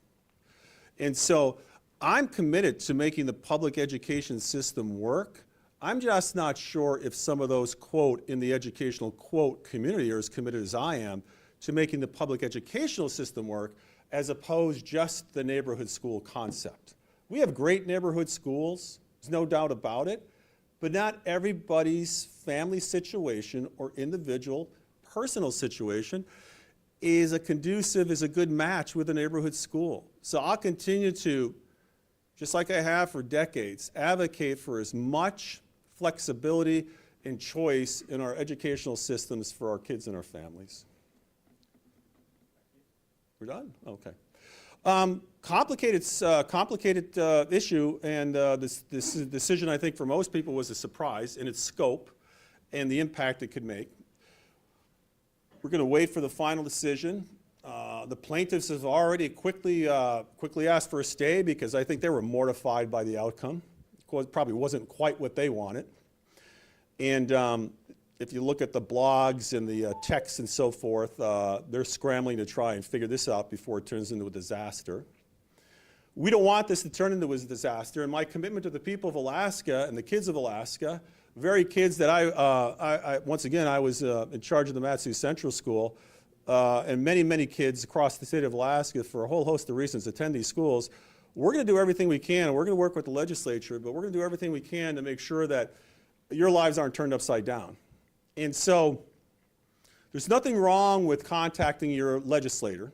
And so I'm committed to making the public education system work. I'm just not sure if some of those, quote, in the educational, quote, community are as committed as I am to making the public educational system work as opposed just the neighborhood school concept. We have great neighborhood schools, there's no doubt about it, But not everybody's family situation or individual personal situation is a good match with a neighborhood school. So I'll continue to, just like I have for decades, advocate for as much flexibility and choice in our educational systems for our kids and our families. We're done? Okay. Complicated issue, and this decision, I think, for most people was a surprise in its scope and the impact it could make. We're going to wait for the final decision. The plaintiffs have already quickly asked for a stay because I think they were mortified by the outcome. It probably wasn't quite what they wanted. And if you look at the blogs and the texts and so forth, they're scrambling to try and figure this out before it turns into a disaster. We don't want this to turn into a disaster, and my commitment to the people of Alaska and the kids of Alaska, very kids that once again, I was in charge of the Mat-Su Central School, and many, many kids across the state of Alaska for a whole host of reasons attend these schools. We're going to do everything we can, and we're going to work with the legislature, but we're going to do everything we can to make sure that your lives aren't turned upside down. And so there's nothing wrong with contacting your legislator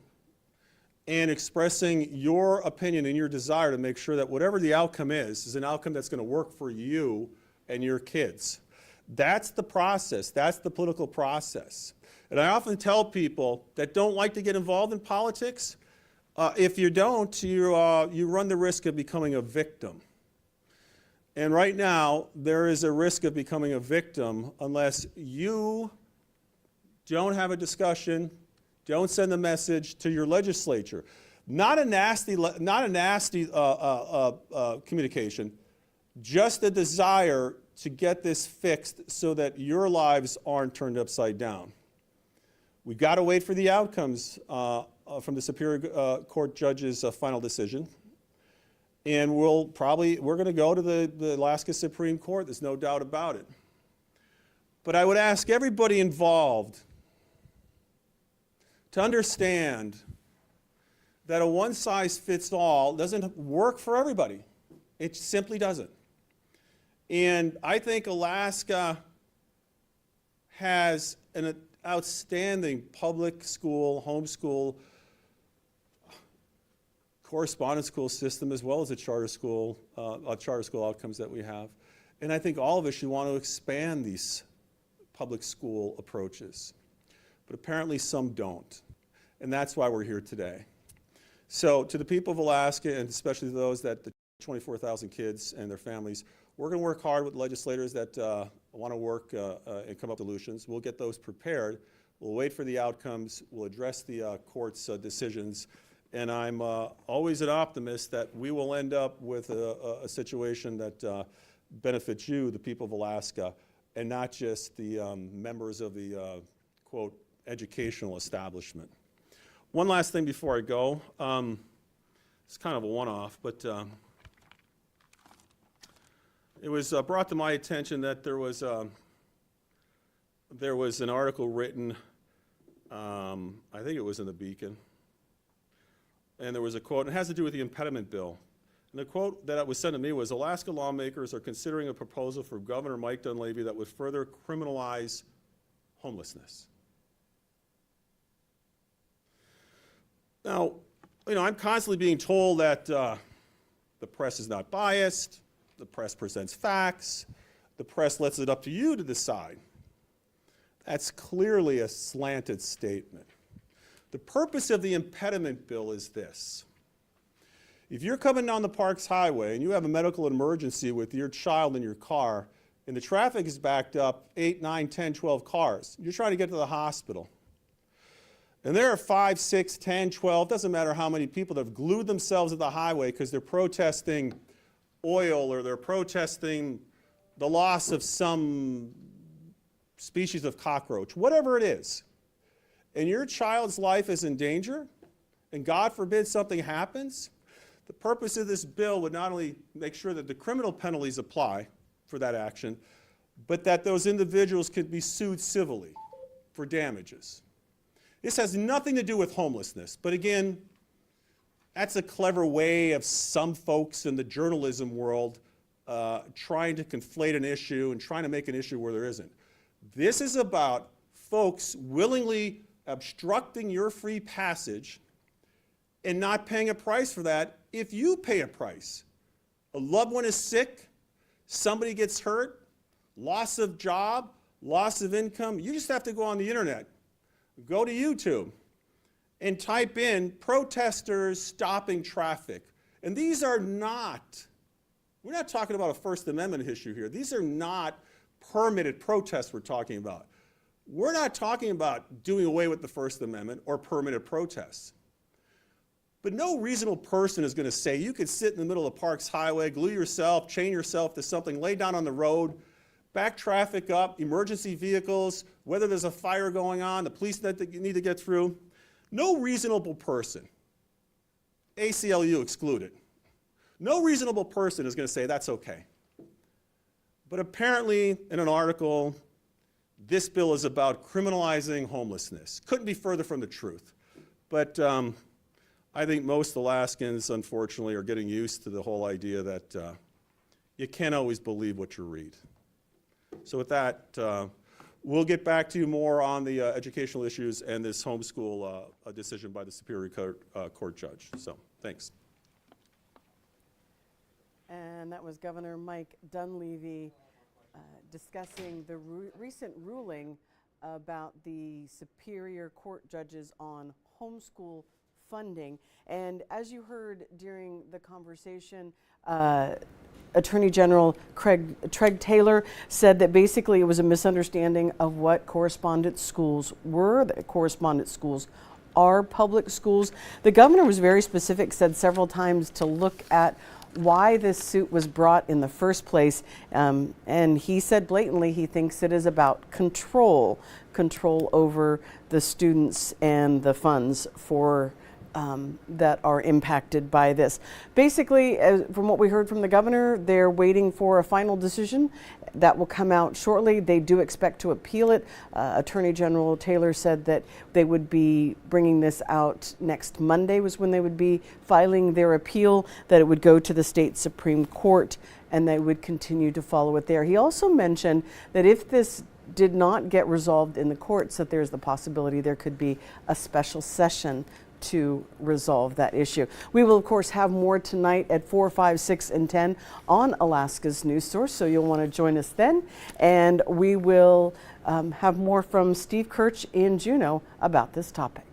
and expressing your opinion and your desire to make sure that whatever the outcome is an outcome that's going to work for you and your kids. That's the process. That's the political process. And I often tell people that don't like to get involved in politics, if you don't, you run the risk of becoming a victim. And right now, there is a risk of becoming a victim unless you don't have a discussion, don't send a message to your legislature. Not a nasty communication, just a desire to get this fixed so that your lives aren't turned upside down. We've got to wait for the outcomes from the Superior Court judge's final decision. And we're going to go to the Alaska Supreme Court, there's no doubt about it. But I would ask everybody involved to understand that a one-size-fits-all doesn't work for everybody. It simply doesn't. And I think Alaska has an outstanding public school, homeschool, correspondence school system, as well as a charter school outcomes that we have. And I think all of us should want to expand these public school approaches. But apparently some don't. And that's why we're here today. So to the people of Alaska, and especially those that the 24,000 kids and their families, we're going to work hard with legislators that want to work and come up with solutions. We'll get those prepared. We'll wait for the outcomes. We'll address the court's decisions. And I'm always an optimist that we will end up with a situation that benefits you, the people of Alaska, and not just the members of the, quote, educational establishment. One last thing before I go. It's kind of a one-off, but it was brought to my attention that there was an article written, I think it was in the Beacon, and there was a quote, and it has to do with the impediment bill. And the quote that was sent to me was, Alaska lawmakers are considering a proposal from Governor Mike Dunleavy that would further criminalize homelessness. Now, I'm constantly being told that the press is not biased, the press presents facts, the press lets it up to you to decide. That's clearly a slanted statement. The purpose of the impediment bill is this. If you're coming down the Parks Highway and you have a medical emergency with your child in your car and the traffic is backed up 8, 9, 10, 12 cars, you're trying to get to the hospital. And there are 5, 6, 10, 12, doesn't matter how many people that have glued themselves to the highway because they're protesting oil or they're protesting the loss of some species of cockroach, whatever it is. And your child's life is in danger, and God forbid something happens, the purpose of this bill would not only make sure that the criminal penalties apply for that action, but that those individuals could be sued civilly for damages. This has nothing to do with homelessness, but again, that's a clever way of some folks in the journalism world trying to conflate an issue and trying to make an issue where there isn't. This is about folks willingly obstructing your free passage and not paying a price for that if you pay a price. A loved one is sick, somebody gets hurt, loss of job, loss of income. You just have to go on the internet, go to YouTube, and type in protesters stopping traffic. And these are not, we're not talking about a First Amendment issue here. These are not permitted protests we're talking about. We're not talking about doing away with the First Amendment or permitted protests. But no reasonable person is going to say you could sit in the middle of Parks Highway, glue yourself, chain yourself to something, lay down on the road, back traffic up, emergency vehicles, whether there's a fire going on, the police that need to get through. No reasonable person, ACLU excluded, no reasonable person is going to say that's okay. But apparently, in an article, this bill is about criminalizing homelessness. Couldn't be further from the truth. But I think most Alaskans, unfortunately, are getting used to the whole idea that you can't always believe what you read. So with that, we'll get back to you more on the educational issues and this homeschool decision by the Superior Court judge. So thanks. And that was Governor Mike Dunleavy discussing the recent ruling about the Superior Court judges on homeschool funding. And as you heard during the conversation, Attorney General Craig Taylor said that basically it was a misunderstanding of what correspondence schools were, that correspondence schools are public schools. The governor was very specific, said several times to look at why this suit was brought in the first place, and he said blatantly he thinks it is about control over the students and the funds for that are impacted by this. Basically, from what we heard from the governor, they're waiting for a final decision that will come out shortly. They do expect to appeal it. Attorney General Taylor said that they would be bringing this out next Monday was when they would be filing their appeal, that it would go to the state Supreme Court and they would continue to follow it there. He also mentioned that if this did not get resolved in the courts, that there's the possibility there could be a special session to resolve that issue. We will, of course, have more tonight at 4, 5, 6, and 10 on Alaska's News Source, so you'll want to join us then. And we will have more from Steve Kirch in Juneau about this topic.